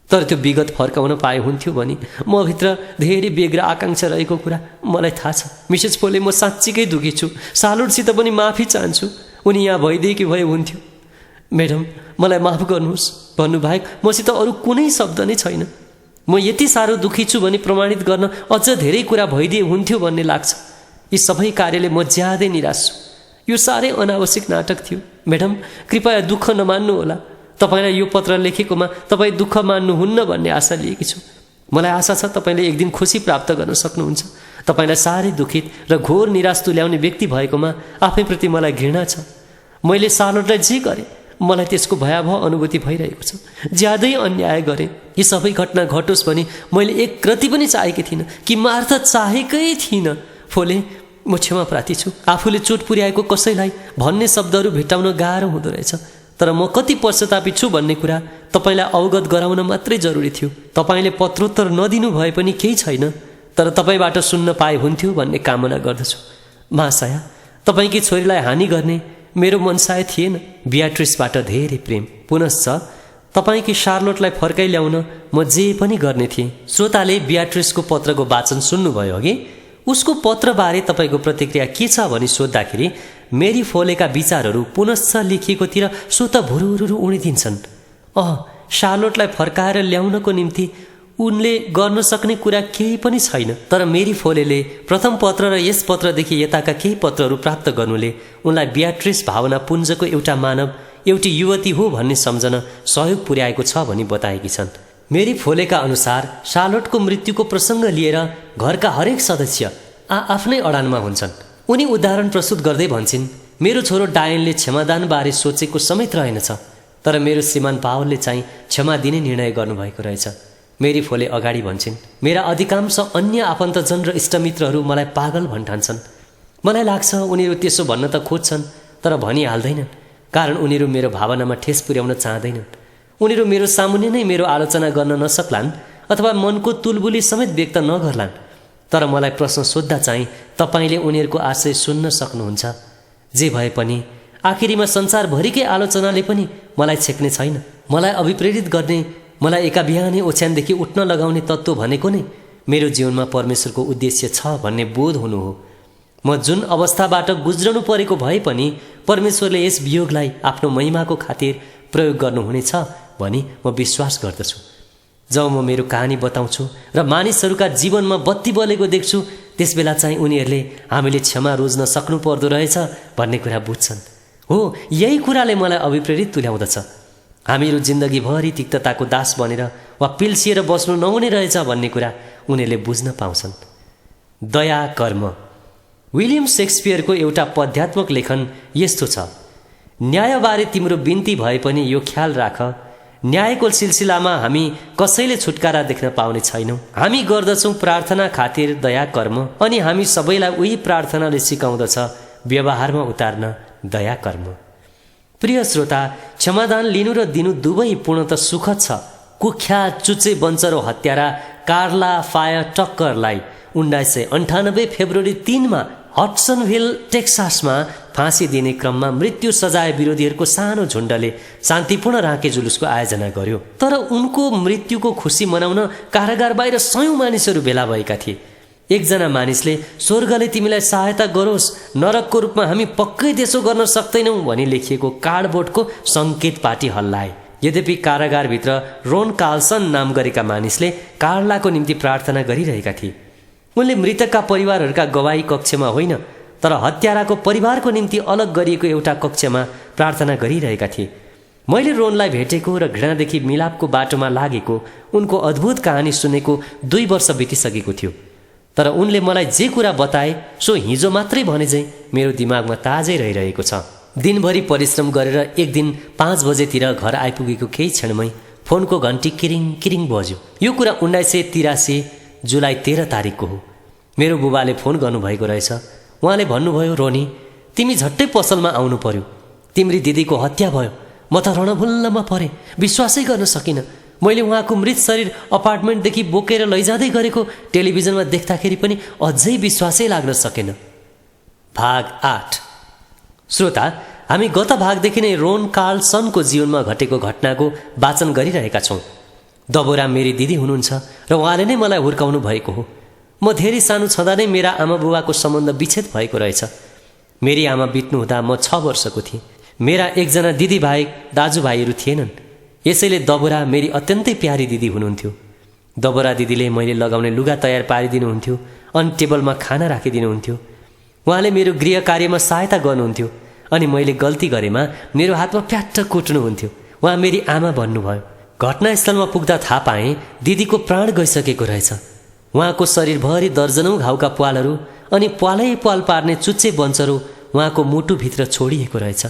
तर त्यो विगत फर्काउन पाए हुन्थ्यो भने मभित्र धेरै बेग र आकाङ्क्षा रहेको कुरा मलाई थाहा छ। मिसेस फोले, म साँच्चीकै दुखी छु। शार्लोटसित पनि माफी चाहन्छु। उनी यहाँ भइदिएकी भए हुन्थ्यो। म्याडम, मलाई माफ गर्नुहोस् भन्नुबाहेक मसित अरू कुनै शब्द नै छैन। म यति साह्रो दुखी छु भनी प्रमाणित गर्न अझ धेरै कुरा भइदिए हुन्थ्यो भन्ने लाग्छ। यी सबै कार्यले म ज्यादै निराश छु। यो साह्रै अनावश्यक नाटक थियो। म्याडम, कृपया दुःख नमान्नुहोला। तपाईँलाई यो पत्र लेखेकोमा तपाईँ दुःख मान्नुहुन्न भन्ने आशा लिएकी छु। मलाई आशा छ तपाईँले एक दिन खुसी प्राप्त गर्न सक्नुहुन्छ। तपाईँलाई साह्रै दुखित र घोर निराश तुल्याउने व्यक्ति भएकोमा आफैप्रति मलाई घृणा छ। मैले शार्लोटलाई जे गरेँ मलाई त्यसको भयावह अनुभूति भइरहेको छ। ज्यादै अन्याय गरेँ। यी सबै घटना घटोस् भनी मैले एक रति पनि चाहेकी थिइनँ कि मार्थ चाहेकै थिइनँ। फोले, म क्षमा प्रार्थी छु। आफूले चोट पुर्याएको कसैलाई भन्ने शब्दहरू भेट्टाउन गाह्रो हुँदो रहेछ। तर म कति पश्चातापी छु भन्ने कुरा तपाईँलाई अवगत गराउन मात्रै जरुरी थियो। तपाईँले पत्रोत्तर नदिनु भए पनि केही छैन, तर तपाईँबाट सुन्न पाए हुन्थ्यो भन्ने कामना गर्दछु। महाशया, तपाईँकी छोरीलाई हानि गर्ने मेरो मनसाय थिएन। बियाट्रिसबाट धेरै प्रेम। पुनश्च तपाईँकी शार्लोटलाई फर्काइ ल्याउन म जे पनि गर्ने थिएँ। श्रोताले बियाट्रिसको पत्रको वाचन सुन्नुभयो अघि। उसको पत्रबारे तपाईँको प्रतिक्रिया के छ भनी सोद्धाखेरि मेरी फोलेका विचारहरू पुनश्च लेखिएकोतिर स्वत भुरुरुरु उडिदिन्छन्। शार्लोटलाई फर्काएर ल्याउनको निम्ति उनले गर्न सक्ने कुरा केही पनि छैन। तर मेरी फोलेले प्रथम पत्र र यस पत्रदेखि यताका केही पत्रहरू प्राप्त गर्नुले उनलाई बियाट्रिस भावना पुञ्जको एउटा मानव, एउटी युवती हो भन्ने सम्झन सहयोग पुर्याएको छ भनी बताएकी छन्। मेरी फोलेका अनुसार शार्लोटको मृत्युको प्रसङ्ग लिएर घरका हरेक सदस्य आफ्नै अडानमा हुन्छन्। उनी उदाहरण प्रस्तुत गर्दै भन्छन्, मेरो छोरो डायनले क्षमादानबारे सोचेको समेत रहेनछ, तर मेरो श्रीमान पावलले चाहिँ क्षमा दिने निर्णय गर्नुभएको रहेछ। मेरी फोले अगाडि भन्छन्, मेरा अधिकांश अन्य आफन्तजन र इष्टमित्रहरू मलाई पागल भन्ठान्छन्। मलाई लाग्छ उनीहरू त्यसो भन्न त खोज्छन् तर भनिहाल्दैनन्, कारण उनीहरू मेरो भावनामा ठेस पुर्याउन चाहँदैनन्। उनीहरू मेरो सामुन्ने नै मेरो आलोचना गर्न नसक्लान् अथवा मनको तुलबुली समेत व्यक्त नगर्लान्। तर मलाई प्रश्न सोद्धा चाहिँ तपाईँले उनीहरूको आशय सुन्न सक्नुहुन्छ। जे भए पनि आखिरीमा संसारभरिकै आलोचनाले पनि मलाई छेक्ने छैन। मलाई अभिप्रेरित गर्ने, मलाई एका बिहानै ओछ्यानदेखि उठ्न लगाउने तत्त्व भनेको नै मेरो जीवनमा परमेश्वरको उद्देश्य छ भन्ने बोध हुनु हो। म जुन अवस्थाबाट गुज्रनु परेको भए पनि परमेश्वरले यस वियोगलाई आफ्नो महिमाको खातिर प्रयोग गर्नुहुनेछ भनी म विश्वास गर्दछु। जब म मेरो कहानी बताउँछु र मानिसहरूका जीवनमा बत्ती बलेको देख्छु, त्यसबेला चाहिँ उनीहरूले हामीले क्षमा रोज्न सक्नु पर्दो रहेछ भन्ने कुरा बुझ्छन्। हो, यही कुराले मलाई अभिप्रेरित तुल्याउँदछ। हामीहरू जिन्दगीभरि तिक्तताको दास बनेर वा पिल्सिएर बस्नु नहुने रहेछ भन्ने कुरा उनीहरूले बुझ्न पाउँछन्। दया कर्म। विलियम शेक्सपियरको एउटा पद्यात्मक लेखन यस्तो छ, न्यायबारे तिम्रो बिन्ती भए पनि यो ख्याल राख, न्यायको सिलसिलामा हामी कसैले छुटकारा देख्न पाउने छैनौँ। हामी गर्दछौँ प्रार्थना खातिर दया कर्म, अनि हामी सबैलाई उही प्रार्थनाले सिकाउँदछ व्यवहारमा उतार्न दया कर्म। प्रिय श्रोता, क्षमादान लिनु र दिनु दुवै पूर्णत सुखद छ। कुख्यात चुच्चे बन्चरो हत्यारा कार्ला फायर टक्करलाई 1998 फेब्रुअरी 3 हट्सनभिल टेक्सासमा फाँसी दिने क्रममा मृत्यु सजाय विरोधीहरूको सानो झुण्डले शान्तिपूर्ण राँके जुलुसको आयोजना गर्यो। तर उनको मृत्युको खुसी मनाउन कारागार बाहिर 100 मानिसहरू भेला भएका थिए। एकजना मानिसले स्वर्गले तिमीलाई सहायता गरोस्, नरकको रूपमा हामी पक्कै त्यसो गर्न सक्दैनौँ भनी लेखिएको कार्डबोर्डको सङ्केत पाटी हल्लाए। यद्यपि कारागारभित्र रोन कार्लसन नाम गरेका मानिसले कार्लाको निम्ति प्रार्थना गरिरहेका थिए। उनले मृतकका परिवारहरूका गवाही कक्षमा होइन, तर हत्याराको परिवारको निम्ति अलग गरिएको एउटा कक्षमा प्रार्थना गरिरहेका थिए। मैले रोनलाई भेटेको र घृणादेखि मिलापको बाटोमा लागेको उनको अद्भुत कहानी सुनेको 2 वर्ष बितिसकेको थियो। तर उनले मलाई जे कुरा बताए सो हिजो मात्रै भने चाहिँ मेरो दिमागमा ताजै रहिरहेको छ। दिनभरि परिश्रम गरेर एक दिन 5 बजेतिर घर आइपुगेको केही क्षणमै फोनको घन्टी किरिङ किरिङ बज्यो। यो कुरा 1983 जुलाई 13 तारिकको हो। मेरो बुबाले फोन गर्नुभएको रहेछ। उहाँले भन्नुभयो, रोनी तिमी झट्टै पसलमा आउनु पर्यो, तिम्री दिदीको हत्या भयो। म त रणभुल्लमा परेँ, विश्वासै गर्न सकिनँ। मैले उहाँको मृत शरीर अपार्टमेन्टदेखि बोकेर लैजाँदै गरेको टेलिभिजनमा देख्दाखेरि पनि अझै विश्वासै लाग्न सकेन। भाग 8। श्रोता, हामी गत भागदेखि नै रोन कार्लसनको जीवनमा घटेको घटनाको वाचन गरिरहेका छौँ। दबोरा मेरी दिदी हुनुहुन्छ र उहाँले नै मलाई हुर्काउनु भएको हो। म धेरै सानो छँदा नै मेरा आमा बुबाको सम्बन्ध विच्छेद भएको रहेछ। मेरी आमा बित्नु हुँदा म 6 वर्षको थिएँ। मेरा एकजना दिदी बाहेक दाजुभाइहरू थिएनन्। यसैले दबोरा मेरी अत्यन्तै प्यारी दिदी हुनुहुन्थ्यो। दबोरा दिदीले मैले लगाउने लुगा तयार पारिदिनुहुन्थ्यो, अनि टेबलमा खाना राखिदिनुहुन्थ्यो। उहाँले मेरो गृह कार्यमा सहायता गर्नुहुन्थ्यो, अनि मैले गल्ती गरेमा मेरो हातमा प्याट्ट कुट्नुहुन्थ्यो। उहाँ मेरी आमा भन्नुभयो। घटनास्थलमा पुग्दा थाहा पाएँ दिदीको प्राण गइसकेको रहेछ। उहाँको शरीरभरि दर्जनौँ घाउका प्वालहरू अनि प्वालै प्वाल पार्ने चुच्चे बन्चहरू उहाँको मुटुभित्र छोडिएको रहेछ।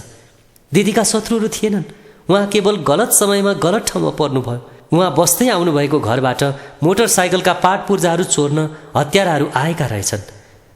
दिदीका शत्रुहरू थिएनन्। उहाँ केवल गलत समयमा गलत ठाउँमा पर्नुभयो। उहाँ बस्दै आउनुभएको घरबाट मोटरसाइकलका पाट पूर्जाहरू चोर्न हत्याराहरू आएका रहेछन्।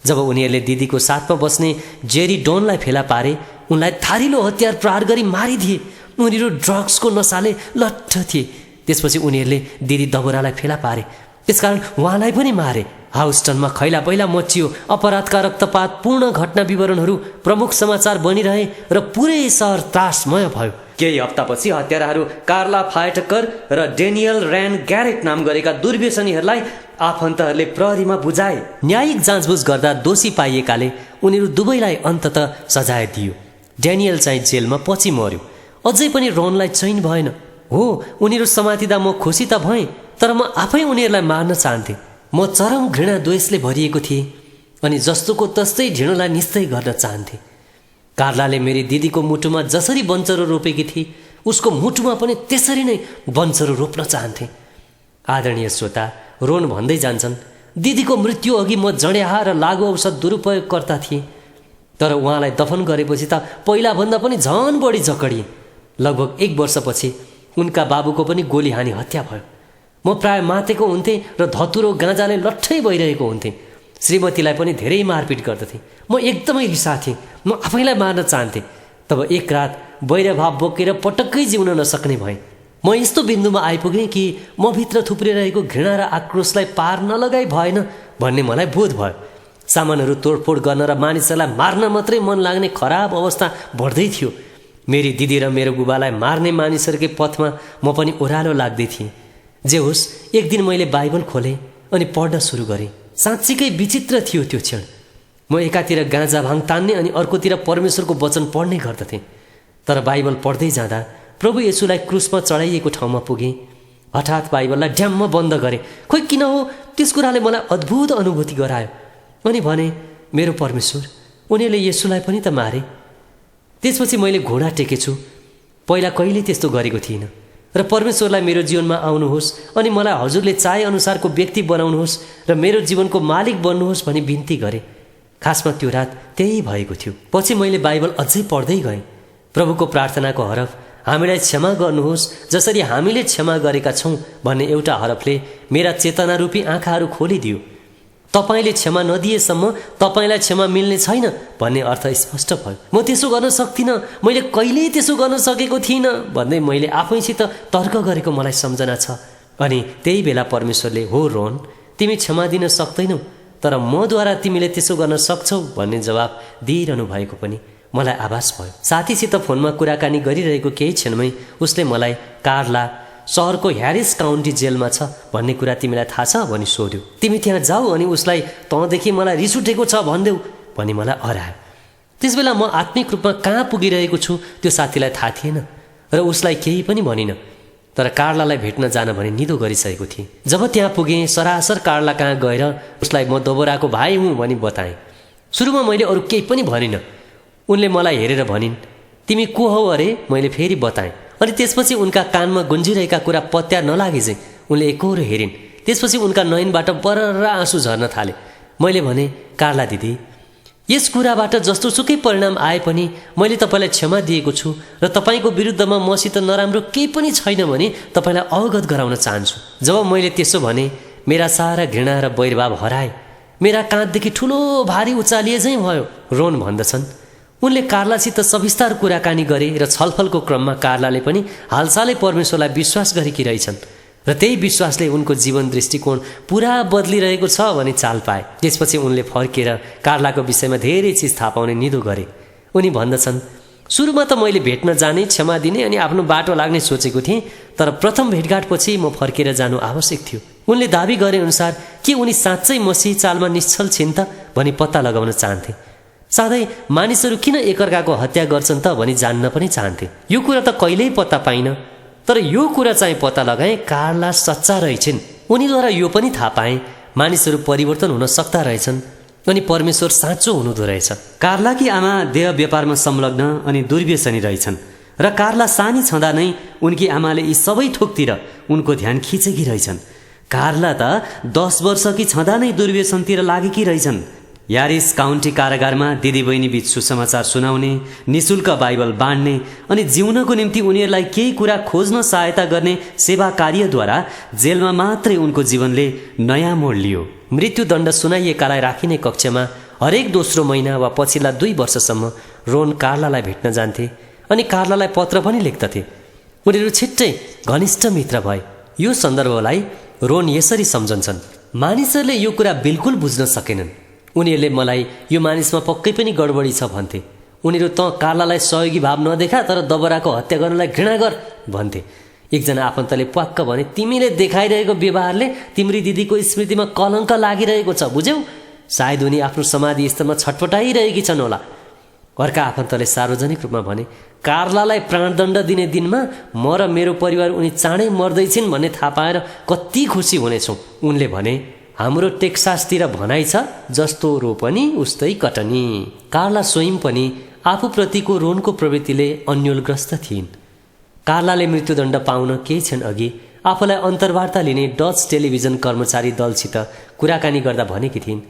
जब उनीहरूले दिदीको साथमा बस्ने जेरी डोनलाई फेला पारे, उनलाई धारिलो हतियार प्रहार गरी मारिदिए। उनीहरू ड्रग्सको नसाले लट्ठ थिए। त्यसपछि उनीहरूले दिदी दबोरालाई फेला पारे, त्यसकारण उहाँलाई पनि मारे। हाउस्टनमा खैला पहिला मचियो। अपराधका रक्तपात पूर्ण घटना विवरणहरू प्रमुख समाचार बनिरहे र पुरै सहर त्रासमय भयो। केही हप्तापछि हत्याराहरू कार्ला फायटकर र डेनियल ऱ्यान ग्यारेट नाम गरेका दुर्व्यसनीहरूलाई आफन्तहरूले प्रहरीमा बुझाए। न्यायिक जाँचबुझ गर्दा दोषी पाइएकाले उनीहरू दुवैलाई अन्ततः सजाय दियो। डेनियल चाहिँ जेलमा पछि मर्यो। अझै पनि रोनलाई चैन भएन। हो, उनीहरू समातिदा म खुसी त भएँ, तर म आफै उनीहरूलाई मार्न चाहन्थेँ। म चरम घृणा द्वेषले भरिएको थिएँ अनि जस्तोको तस्तै ढिँडोलाई निस्तै गर्न चाहन्थेँ। कार्लाले मेरी दिदीको मुटुमा जसरी बन्चरो रोपेकी थिए, उसको मुटुमा पनि त्यसरी नै बन्चरो रोप्न चाहन्थे। आदरणीय श्रोता, रोन भन्दै जान्छन्, दिदीको मृत्यु अघि म जड्याहा र लागु औषध दुरुपयोगकर्ता थिएँ, तर उहाँलाई दफन गरेपछि त पहिलाभन्दा पनि झन बढी जकडिएँ। लगभग 1 वर्षपछि उनका बाबुको पनि गोली हानी हत्या भयो। म प्राय मातेको हुन्थेँ र धतुरो गाँजाले लट्ठै भइरहेको हुन्थेँ। श्रीमतीलाई पनि धेरै मारपिट गर्दथेँ। म एकदमै रिसा थिएँ। म आफैलाई मार्न चाहन्थेँ। तब एक रात वैरभाव बोकेर पटक्कै जिउन नसक्ने भएँ। म यस्तो बिन्दुमा आइपुगेँ कि म भित्र थुप्रिरहेको घृणा र आक्रोशलाई पार नलगाई भएन भन्ने मलाई बोध भयो। सामानहरू तोडफोड गर्न र मानिसहरूलाई मार्न मात्रै मन लाग्ने खराब अवस्था बढ्दै थियो। मेरी दिदी र मेरो बुबालाई मार्ने मानिसहरूकै पथमा म पनि ओह्रालो लाग्दै थिएँ। जे होस्, एक दिन मैले बाइबल खोलेँ अनि पढ्न सुरु गरेँ। साँच्चीकै विचित्र थियो त्यो क्षण। म एकातिर गाँजा भाङ तान्ने अनि अर्कोतिर परमेश्वरको वचन पढ्ने गर्दथेँ। तर बाइबल पढ्दै जाँदा प्रभु येशूलाई क्रुसमा चढाइएको ठाउँमा पुगेँ। हठात बाइबललाई ड्याम्म बन्द गरेँ। खोइ किन हो, त्यस कुराले मलाई अद्भुत अनुभूति गरायो। अनि भने, मेरो परमेश्वर, उनीहरूले येशूलाई पनि त मारे। त्यसपछि मैले घोडा टेकेछु। पहिला कहिल्यै त्यस्तो गरेको थिइनँ। र परमेश्वरलाई मेरो जीवनमा आउनुहोस् अनि मलाई हजुरले चाहे अनुसारको व्यक्ति बनाउनुहोस् र मेरो जीवनको मालिक बन्नुहोस् भनी बिन्ती गरेँ। खासमा त्यो रात त्यही भएको थियो। पछि मैले बाइबल अझै पढ्दै गएँ। प्रभुको प्रार्थनाको हरफ, हामीलाई क्षमा गर्नुहोस् जसरी हामीले क्षमा गरेका छौँ भन्ने एउटा हरफले मेरा चेतनारूपी आँखाहरू खोलिदियो। तपाईँले क्षमा नदिएसम्म तपाईँलाई क्षमा मिल्ने छैन भन्ने अर्थ स्पष्ट भयो। म त्यसो गर्न सक्दिनँ, मैले कहिल्यै त्यसो गर्न सकेको थिइनँ भन्दै मैले आफैसित तर्क गरेको मलाई सम्झना छ। अनि त्यही बेला परमेश्वरले, हो रोन, तिमी क्षमा दिन सक्दैनौ, तर मद्वारा तिमीले त्यसो गर्न सक्छौ भन्ने जवाब दिइरहनु भएको पनि मलाई आभास भयो। साथीसित फोनमा कुराकानी गरिरहेको केही क्षणमै उसले मलाई कार्ला सहरको ह्यारिस काउन्टी जेलमा छ भन्ने कुरा तिमीलाई थाहा छ भनी सोध्यो। तिमी त्यहाँ जाऊ अनि उसलाई तँदेखि मलाई रिस उठेको छ भनिदेऊ भनी मलाई हरायो। त्यसबेला म आत्मिक रूपमा कहाँ पुगिरहेको छु त्यो साथीलाई थाहा थिएन र उसलाई केही पनि भनिनँ। तर कार्लालाई भेट्न जान भनी निदो गरिसकेको थिएँ। जब त्यहाँ पुगेँ, सरासर कार्ला कहाँ गएर उसलाई म दबोराको भाइ हुँ भनी बताएँ। सुरुमा मैले अरू केही पनि भनिनँ। उनले मलाई हेरेर भनिन्, तिमी को हौ अरे? मैले फेरि बताएँ। अनि त्यसपछि उनका कानमा गुन्जिरहेका कुरा पत्या नलागे चाहिँ उनले एकहोरो हेरिन्। त्यसपछि उनका नयनबाट बरर आँसु झर्न थाले। मैले भने, कार्ला दिदी, यस कुराबाट जस्तोसुकै परिणाम आए पनि मैले तपाईँलाई क्षमा दिएको छु र तपाईँको विरुद्धमा मसित नराम्रो केही पनि छैन भने तपाईँलाई अवगत गराउन चाहन्छु। जब मैले त्यसो भने मेरा सारा घृणा र वैरभाव हराए, मेरा काँधदेखि ठुलो भारी उचालिए झैँ भयो। रोन भन्दछन्, उनले कार्लासित सविस्तार कुराकानी गरे र छलफलको क्रममा कार्लाले पनि हालसालै परमेश्वरलाई विश्वास गरेकी रहेछन् र त्यही विश्वासले उनको जीवन दृष्टिकोण पुरा बदलिरहेको छ भनी चाल पाए। त्यसपछि उनले फर्केर कार्लाको विषयमा धेरै चिज थाहा पाउने निधो गरे। उनी भन्दछन्, सुरुमा त मैले भेट्न जाने, क्षमा दिने अनि आफ्नो बाटो लाग्ने सोचेको थिएँ, तर प्रथम भेटघाटपछि म फर्केर जानु आवश्यक थियो। उनले दाबी गरे अनुसार के उनी साँच्चै मसीह चालमा निश्चल छिन् त भनी पत्ता लगाउन चाहन्थे। साथै मानिसहरू किन एकअर्काको हत्या गर्छन् त भनी जान्न पनि चाहन्थे। यो कुरा त कहिल्यै पत्ता पाइन, तर यो कुरा चाहिँ पत्ता लगाए कार्ला सच्चा रहेछन्। उनीद्वारा यो पनि थाहा पाए मानिसहरू परिवर्तन हुन सक्दा रहेछन् अनि परमेश्वर साँचो हुनुहुँदो रहेछ। कार्लाकी आमा देह व्यापारमा संलग्न अनि दुर्व्यसनी रहेछन् र कार्ला सानी छँदा नै उनकी आमाले यी सबै थोकतिर उनको ध्यान खिचेकी रहेछन्। कार्ला त 10 वर्षकी छँदा नै दुर्व्यसनतिर लागेकी रहेछन्। यारिस काउन्टी कारागारमा दिदीबहिनी बीच सुसमाचार सुनाउने, निशुल्क बाइबल बाँड्ने अनि जिउनको निम्ति उनीहरूलाई केही कुरा खोज्न सहायता गर्ने सेवा कार्यद्वारा जेलमा मात्रै उनको जीवनले नयाँ मोड लियो। मृत्युदण्ड सुनाइएकालाई राखिने कक्षमा हरेक दोस्रो महिना वा पछिल्ला 2 वर्षसम्म रोन कार्लालाई भेट्न जान्थे अनि कार्लालाई पत्र पनि लेख्दथे। उनीहरू छिट्टै घनिष्ठ मित्र भए। यो सन्दर्भलाई रोन यसरी सम्झन्छन्, मानिसहरूले यो कुरा बिल्कुल बुझ्न सकेनन्। उनीहरूले मलाई यो मानिसमा पक्कै पनि गडबडी छ भन्थे। उनीहरू त कार्लालाई सहयोगी भाव नदेखा, तर दबराको हत्या गर्नलाई घृणा गर भन्थे। एकजना आफन्तले प्वाक्क भने, तिमीले देखाइरहेको व्यवहारले तिम्री दिदीको स्मृतिमा कलङ्क लागिरहेको छ, बुझ्यौ? सायद उनी आफ्नो समाधि स्थलमा छटपटाइरहेकी छन् होला। अर्का आफन्तले सार्वजनिक रूपमा भने, कार्लालाई प्राणदण्ड दिने दिनमा म र मेरो परिवार उनी चाँडै मर्दैछिन् भन्ने थाहा पाएर कति खुसी हुनेछौँ। उनले भने, हाम्रो टेक्सासतिर भनाइ छ, जस्तो रोपनी उस्तै कटनी। कार्ला स्वयं पनि आफूप्रतिको रोनको प्रवृत्तिले अन्योलग्रस्त थिइन्। कार्लाले मृत्युदण्ड पाउन केही क्षण अघि आफूलाई अन्तर्वार्ता लिने डच टेलिभिजन कर्मचारी दलसित कुराकानी गर्दा भनेकी थिइन्,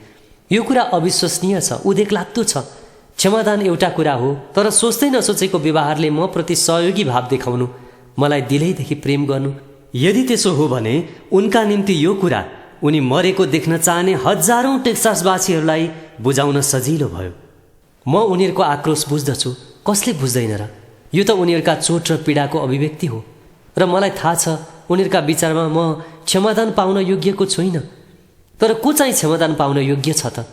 यो कुरा अविश्वसनीय छ, उदेक लाग्दो छ। क्षमादान एउटा कुरा हो, तर सोच्दै नसोचेको व्यवहारले म प्रति सहयोगी भाव देखाउनु, मलाई दिलैदेखि प्रेम गर्नु, यदि त्यसो हो भने उनका निम्ति यो कुरा उनी मरेको देख्न चाहने हजारौं टेक्सासवासीहरूलाई बुझाउन सजिलो भयो। म उनीहरूको आक्रोश बुझ्दछु, कसले बुझ्दैन र? यो त उनीहरूका चोट र पीडाको अभिव्यक्ति हो र मलाई थाहा छ उनीहरूका विचारमा म क्षमादान पाउन योग्यको छुइनँ। तर को चाहिँ क्षमादान पाउन योग्य छ त?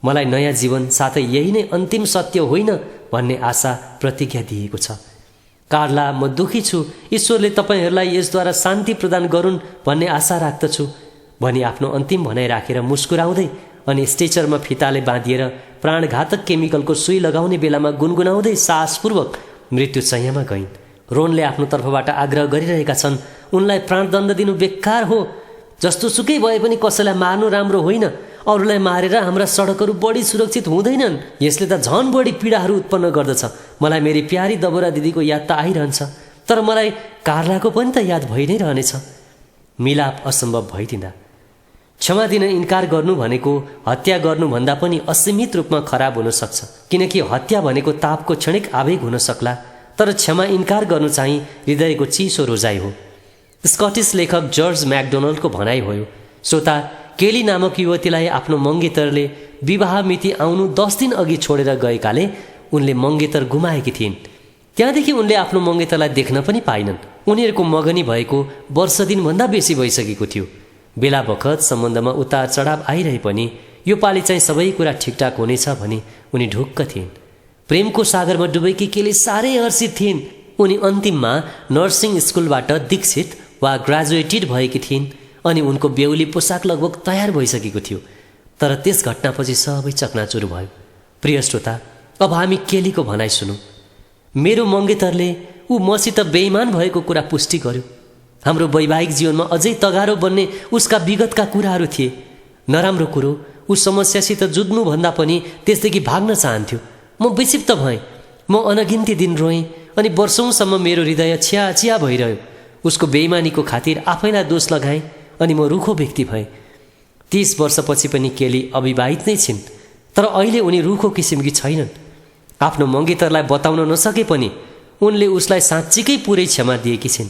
मलाई नयाँ जीवन साथै यही नै अन्तिम सत्य होइन भन्ने आशा प्रतिज्ञा दिएको छ। कार्ला, म दुखी छु, ईश्वरले तपाईँहरूलाई यसद्वारा शान्ति प्रदान गरून् भन्ने आशा राख्दछु भनी आफ्नो अन्तिम भनाइ राखेर मुस्कुराउँदै अनि स्ट्रेचरमा फिताले बाँधिएर प्राणघातक केमिकलको सुई लगाउने बेलामा गुनगुनाउँदै साहसपूर्वक मृत्युशय्यामा गइन्। रोनले आफ्नो तर्फबाट आग्रह गरिरहेका छन्, उनलाई प्राणदण्ड दिनु बेकार हो, जस्तोसुकै भए पनि कसैलाई मार्नु राम्रो होइन। अरूलाई मारेर हाम्रा सडकहरू बढी सुरक्षित हुँदैनन्, यसले त झन बढी पीडाहरू उत्पन्न गर्दछ। मलाई मेरी प्यारी दबरा दिदीको याद त आइरहन्छ, तर मलाई कार्लाको पनि त याद भइ नै रहनेछ। मिलाप असम्भव भइदिँदा क्षमा दिन इन्कार गर्नु भनेको हत्या गर्नुभन्दा पनि असीमित रूपमा खराब हुन सक्छ, किनकि हत्या भनेको तापको क्षणिक आवेग हुन सक्ला, तर क्षमा इन्कार गर्नु चाहिँ हृदयको चिसो रोजाइ हो। स्कटिस लेखक जर्ज म्याकडोनल्डको भनाइ हो। श्रोता, केली नामक युवतीलाई आफ्नो मङ्गेतरले विवाह मिति आउनु 10 दिन अघि छोडेर गएकाले उनले मङ्गेतर गुमाएकी थिइन्। त्यहाँदेखि उनले आफ्नो मङ्गेतरलाई देख्न पनि पाइनन्। उनीहरूको मगनी भएको वर्ष दिनभन्दा बेसी भइसकेको थियो। बेला बखत सम्बन्धमा उतार चढाव आइरहे पनि यो पालि चाहिँ सबै कुरा ठिकठाक हुनेछ भनी उनी ढुक्क थिइन्। प्रेमको सागरमा डुबेकी केली साह्रै हर्षित थिइन्। उनी अन्तिममा नर्सिङ स्कुलबाट दीक्षित वा ग्रेजुएटेड भएकी थिइन् अनि उनको बेहुली पोसाक लगभग तयार भइसकेको थियो। तर त्यस घटनापछि सबै चकनाचुर भयो। प्रिय श्रोता, अब हामी केलीको भनाइ सुनौँ। मेरो मङ्गेतरले ऊ मसित बेइमान भएको कुरा पुष्टि गर्यो। हाम्रो वैवाहिक जीवनमा अझै तगारो बन्ने उसका विगतका कुराहरू थिए। नराम्रो कुरो, ऊ समस्यासित जुझ्नुभन्दा पनि त्यसदेखि भाग्न चाहन्थ्यो। म विक्षिप्त भएँ। म अनगिन्ती दिन रोएँ अनि वर्षौंसम्म मेरो हृदय छिया भइरह्यो। उसको बेइमानीको खातिर आफैलाई दोष लगाएँ अनि म रुखो व्यक्ति भएँ। 30 वर्षपछि पनि केली अविवाहित नै छिन्, तर अहिले उनी रुखो किसिमकी छैनन्। आफ्नो मङ्गितरलाई बताउन नसके पनि उनले उसलाई साँच्चीकै पुरै क्षमा दिएकी छिन्।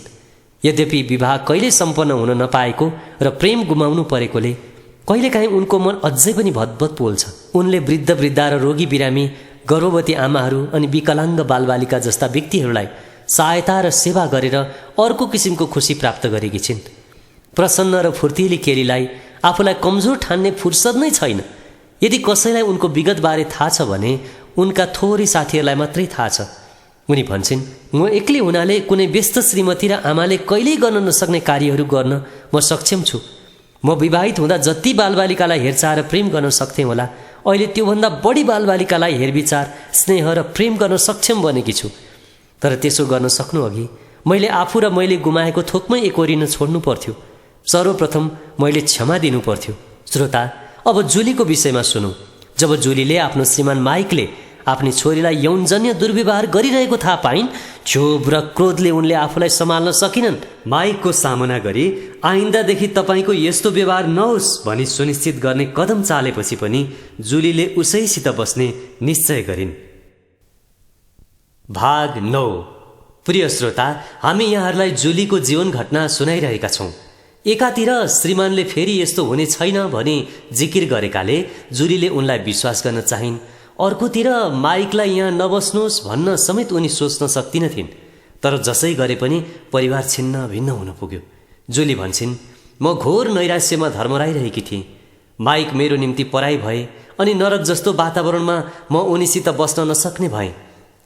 यद्यपि विवाह कहिले सम्पन्न हुन नपाएको र प्रेम गुमाउनु परेकोले कहिलेकाहीँ उनको मन अझै पनि भदभद पोल्छ। उनले वृद्ध वृद्धा र रोगी बिरामी, गर्भवती आमाहरू अनि विकलाङ्ग बालबालिका जस्ता व्यक्तिहरूलाई सहायता र सेवा गरेर अर्को किसिमको खुसी प्राप्त गरेकी छिन्। प्रसन्न र फुर्तिली केलीलाई आफूलाई कमजोर ठान्ने फुर्सद नै छैन। यदि कसैलाई उनको विगतबारे थाहा छ भने उनका थोरै साथीहरूलाई मात्रै थाहा छ। उनी भन्छन्, म एक्लै हुनाले कुनै व्यस्त श्रीमती र आमाले कहिल्यै गर्न नसक्ने कार्यहरू गर्न म सक्षम छु। म विवाहित हुँदा जति बालबालिकालाई हेरचाह र प्रेम गर्न सक्थेँ होला, अहिले त्योभन्दा बढी बालबालिकालाई हेरविचार, स्नेह र प्रेम गर्न सक्षम बनेकी छु। तर त्यसो गर्न सक्नु अघि मैले आफू र मैले गुमाएको थोकमै एकोरिन छोड्नु पर्थ्यो। सर्वप्रथम मैले क्षमा दिनु पर्थ्यो। श्रोता, अब जुलीको विषयमा सुनौँ। जब जुलीले आफ्नो श्रीमान माइकले आफ्नी छोरीलाई यौनजन्य दुर्व्यवहार गरिरहेको थाहा पाइन्, क्षोभ र क्रोधले उनले आफूलाई सम्हाल्न सकिनन्। माइकको सामना गरी आइन्दादेखि तपाईँको यस्तो व्यवहार नहोस् भनी सुनिश्चित गर्ने कदम चालेपछि पनि जुलीले उसैसित बस्ने निश्चय गरिन्। भाग 9। प्रिय श्रोता, हामी यहाँहरूलाई जुलीको जीवन घटना सुनाइरहेका छौँ। एकातिर श्रीमानले फेरि यस्तो हुने छैन भनी जिकिर गरेकाले जुलीले उनलाई विश्वास गर्न चाहिन्। अर्कोतिर माइकलाई यहाँ नबस्नुहोस् भन्न समेत उनी सोच्न सक्दिनथिन्। तर जसै गरे पनि परिवार छिन्न भिन्न हुन पुग्यो। जुली भन्छन्, म घोर नैराश्यमा धर्मराइरहेकी थिएँ। माइक मेरो निम्ति पराई भए अनि नरक जस्तो वातावरणमा म उनीसित बस्न नसक्ने भएँ।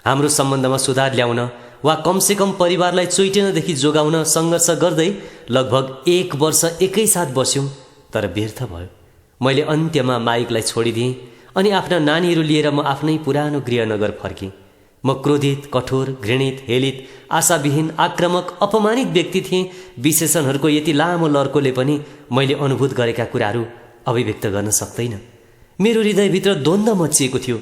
हाम्रो सम्बन्धमा सुधार ल्याउन वा कमसेकम परिवारलाई चुइटेनदेखि जोगाउन सङ्घर्ष गर्दै लगभग 1 वर्ष एकैसाथ बस्यौँ, तर व्यर्थ भयो। मैले अन्त्यमा माइकलाई छोडिदिएँ अनि आफ्ना नानीहरू लिएर म आफ्नै पुरानो गृहनगर फर्केँ। म क्रोधित, कठोर, घृणित, हेलित, आशाविहीन, आक्रामक, अपमानित व्यक्ति थिएँ। विशेषणहरूको यति लामो लर्कोले पनि मैले अनुभूत गरेका कुराहरू अभिव्यक्त गर्न सक्दैन। मेरो हृदयभित्र द्वन्द्व मचिएको थियो।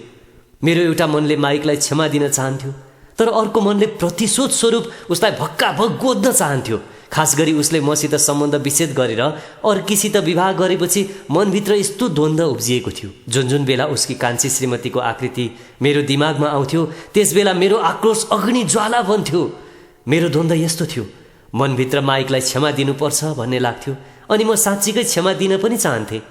मेरो एउटा मनले माइकलाई क्षमा दिन चाहन्थ्यो, तर अर्को मनले प्रतिशोध स्वरूप उसलाई भक्काभक गोद्न चाहन्थ्यो। खास गरी उसले मसित सम्बन्ध विच्छेद गरेर अर्कीसित विवाह गरेपछि मनभित्र यस्तो द्वन्द्व उब्जिएको थियो। जुन जुन बेला उसकी कान्छी श्रीमतीको आकृति मेरो दिमागमा आउँथ्यो, त्यस बेला मेरो आक्रोश अग्नि ज्वाला बन्थ्यो। मेरो द्वन्द्व यस्तो थियो, मनभित्र माइकलाई क्षमा दिनुपर्छ भन्ने लाग्थ्यो अनि म साँच्चीकै क्षमा दिन पनि चाहन्थेँ।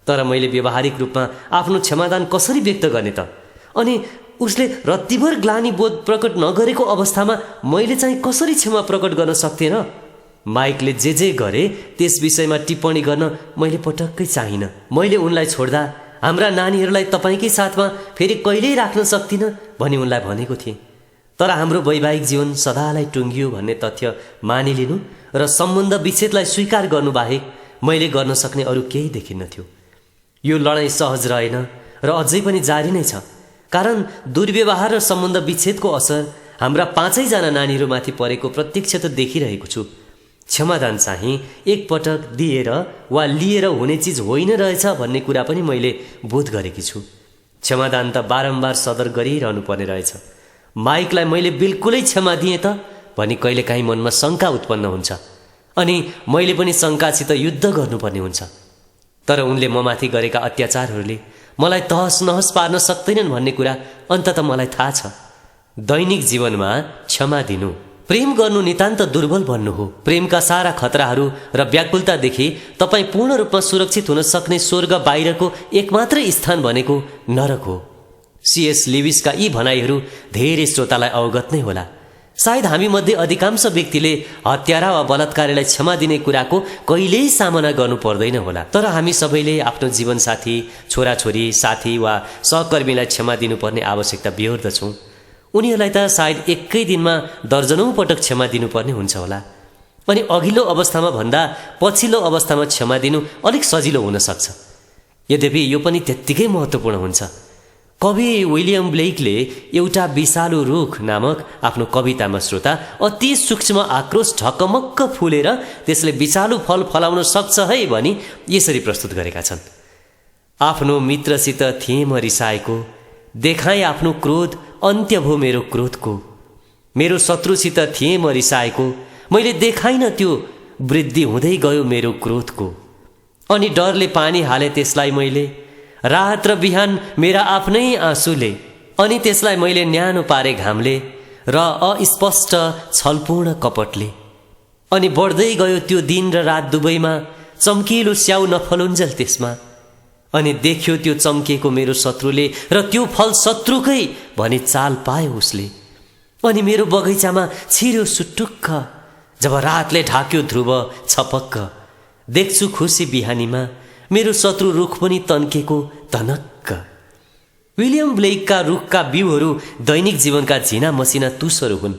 तर मैले व्यावहारिक रूपमा आफ्नो क्षमादान कसरी व्यक्त गर्ने त? अनि उसले रत्तिभर ग्लानी बोध प्रकट नगरेको अवस्थामा मैले चाहिँ कसरी क्षमा प्रकट गर्न सक्थेँ र? माइकले जे गरे त्यस विषयमा टिप्पणी गर्न मैले पटक्कै चाहिनँ। मैले उनलाई छोड्दा हाम्रा नानीहरूलाई तपाईँकै साथमा फेरि कहिल्यै राख्न सक्दिनँ भनी उनलाई भनेको थिएँ। तर हाम्रो वैवाहिक जीवन सदालाई टुङ्गियो भन्ने तथ्य मानिलिनु र सम्बन्ध विच्छेदलाई स्वीकार गर्नुबाहेक मैले गर्न सक्ने अरू केही देखिन्न थियो। यो लडाइँ सहज रहेन र अझै पनि जारी नै छ, कारण दुर्व्यवहार र सम्बन्ध विच्छेदको असर हाम्रा 5 जना नानीहरूमाथि परेको प्रत्यक्ष त देखिरहेको छु। क्षमादान चाहिँ एकपटक दिएर वा लिएर हुने चिज होइन रहेछ भन्ने कुरा पनि मैले बोध गरेकी छु। क्षमादान त बारम्बार सदर गरिरहनु पर्ने रहेछ। माइकलाई मैले बिल्कुलै क्षमा दिएँ त भनी कहिलेकाहीँ मनमा शङ्का उत्पन्न हुन्छ अनि मैले पनि शङ्कासित युद्ध गर्नुपर्ने हुन्छ। तर उनले ममाथि गरेका अत्याचारहरूले मलाई तहस नहस पार्न सक्दैनन् भन्ने कुरा अन्ततः मलाई थाहा छ। दैनिक जीवनमा क्षमा दिनु, प्रेम गर्नु नितान्त दुर्बल बन्नु हो। प्रेमका सारा खतराहरू र व्याकुलतादेखि तपाईँ पूर्ण रूपमा सुरक्षित हुन सक्ने स्वर्ग बाहिरको एकमात्रै स्थान भनेको नरक हो। C.S. लिविसका यी भनाइहरू धेरै श्रोतालाई अवगत नै होला। सायद हामी मध्ये अधिकांश व्यक्तिले हत्यारा वा बलात्कारीलाई क्षमा दिने कुराको कहिल्यै सामना गर्नु पर्दैन होला। तर हामी सबैले आफ्नो जीवनसाथी, छोराछोरी, साथी वा सहकर्मीलाई क्षमा दिनुपर्ने आवश्यकता बिहोर्दछौँ। उनीहरूलाई त सायद एकै दिनमा दर्जनौं पटक क्षमा दिनुपर्ने हुन्छ होला। अनि अघिल्लो अवस्थामा भन्दा पछिल्लो अवस्थामा क्षमा दिनु अलिक सजिलो हुन सक्छ। यद्यपि यो पनि त्यत्तिकै महत्त्वपूर्ण हुन्छ। कवि विलियम ब्लेकले एउटा विषालु रुख नामक आफ्नो कवितामा श्रोता अति सूक्ष्म आक्रोश ढकमक्क फुलेर त्यसले विषालु फल फलाउन सक्छ है भनी यसरी प्रस्तुत गरेका छन्। आफ्नो मित्रसित थिएँ म रिसाएको, देखाएँ आफ्नो क्रोध, अन्त्य भो मेरो क्रोधको। मेरो शत्रुसित थिएँ म रिसाएको, मैले देखाइन त्यो, वृद्धि हुँदै गयो मेरो क्रोधको। अनि डरले पानी हाले त्यसलाई मैले, रात र बिहान मेरा आफ्नै आँसुले। अनि त्यसलाई मैले न्यानो पारे घामले र अस्पष्ट छलपूर्ण कपटले। अनि बढ्दै गयो त्यो दिन र रात दुवैमा, चम्किलो स्याउ नफलुन्जेल त्यसमा। अनि देख्यो त्यो चम्किएको मेरो शत्रुले, र त्यो फल शत्रुकै भनी चाल पायो उसले। अनि मेरो बगैँचामा छिर्यो सुटुक्क, जब रातले ढाक्यो ध्रुव छपक्क। देख्छु खुसी बिहानीमा, मेरो शत्रु रुख पनि तन्केको धनक्क। विलियम ब्लेकका रुखका बिउहरू दैनिक जीवनका झिना मसिना तुसहरू हुन्।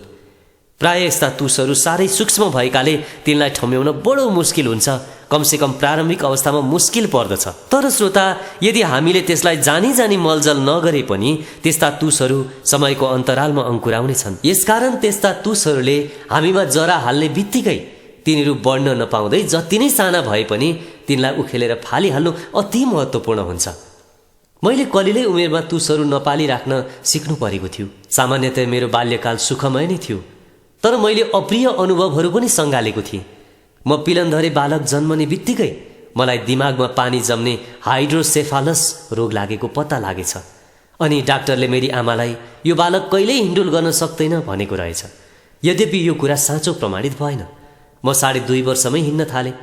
प्राय यस्ता तुसहरू साह्रै सूक्ष्म भएकाले तिनलाई ठम्याउन बडो मुस्किल हुन्छ, कमसेकम प्रारम्भिक अवस्थामा मुस्किल पर्दछ। तर श्रोता, यदि हामीले त्यसलाई जानी जानी मलजल नगरे पनि त्यस्ता तुसहरू समयको अन्तरालमा अङ्कुराउने छन्। यसकारण त्यस्ता तुसहरूले हामीमा जरा हाल्ने बित्तिकै तिनीहरू बढ्न नपाउँदै जति नै साना भए पनि तिनलाई उखेलेर फालिहाल्नु अति महत्त्वपूर्ण हुन्छ। मैले कलिलै उमेरमा तुसहरू नपालिराख्न सिक्नु परेको थियो। सामान्यतया मेरो बाल्यकाल सुखमय नै थियो, तर मैले अप्रिय अनुभवहरू पनि सँगालेको थिएँ। म पिलनधरे बालक जन्मने बित्तिकै मलाई दिमागमा पानी जम्ने हाइड्रोसेफालस रोग लागेको पत्ता लागेछ। अनि डाक्टरले मेरी आमालाई यो बालक कहिल्यै हिन्डुल गर्न सक्दैन भनेको रहेछ। यद्यपि यो कुरा साँचो प्रमाणित भएन। म 2.5 वर्षमै हिँड्न थालेँ।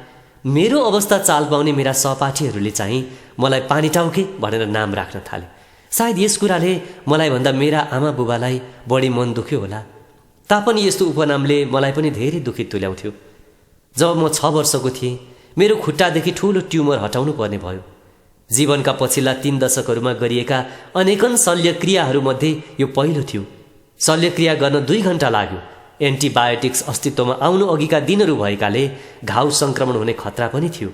मेरो अवस्था चाल पाउने मेरा सहपाठीहरूले चाहिँ मलाई पानी टाउके भनेर नाम राख्न थाले। सायद यस कुराले मलाई भन्दा मेरा आमा बुबालाई बढी मन दुख्यो होला। तापनि यस्तो उपनामले मलाई पनि धेरै दुखित तुल्याउँथ्यो। जब म 6 वर्षको थिएँ, मेरो खुट्टादेखि ठूलो ट्युमर हटाउनु पर्ने भयो। जीवनका पछिल्ला 3 दशकहरूमा गरिएका अनेकन शल्यक्रियाहरूमध्ये यो पहिलो थियो। शल्यक्रिया गर्न 2 घण्टा लाग्यो। एन्टिबायोटिक्स अस्तित्वमा आउनु अघिका दिनहरू भएकाले घाउ सङ्क्रमण हुने खतरा पनि थियो।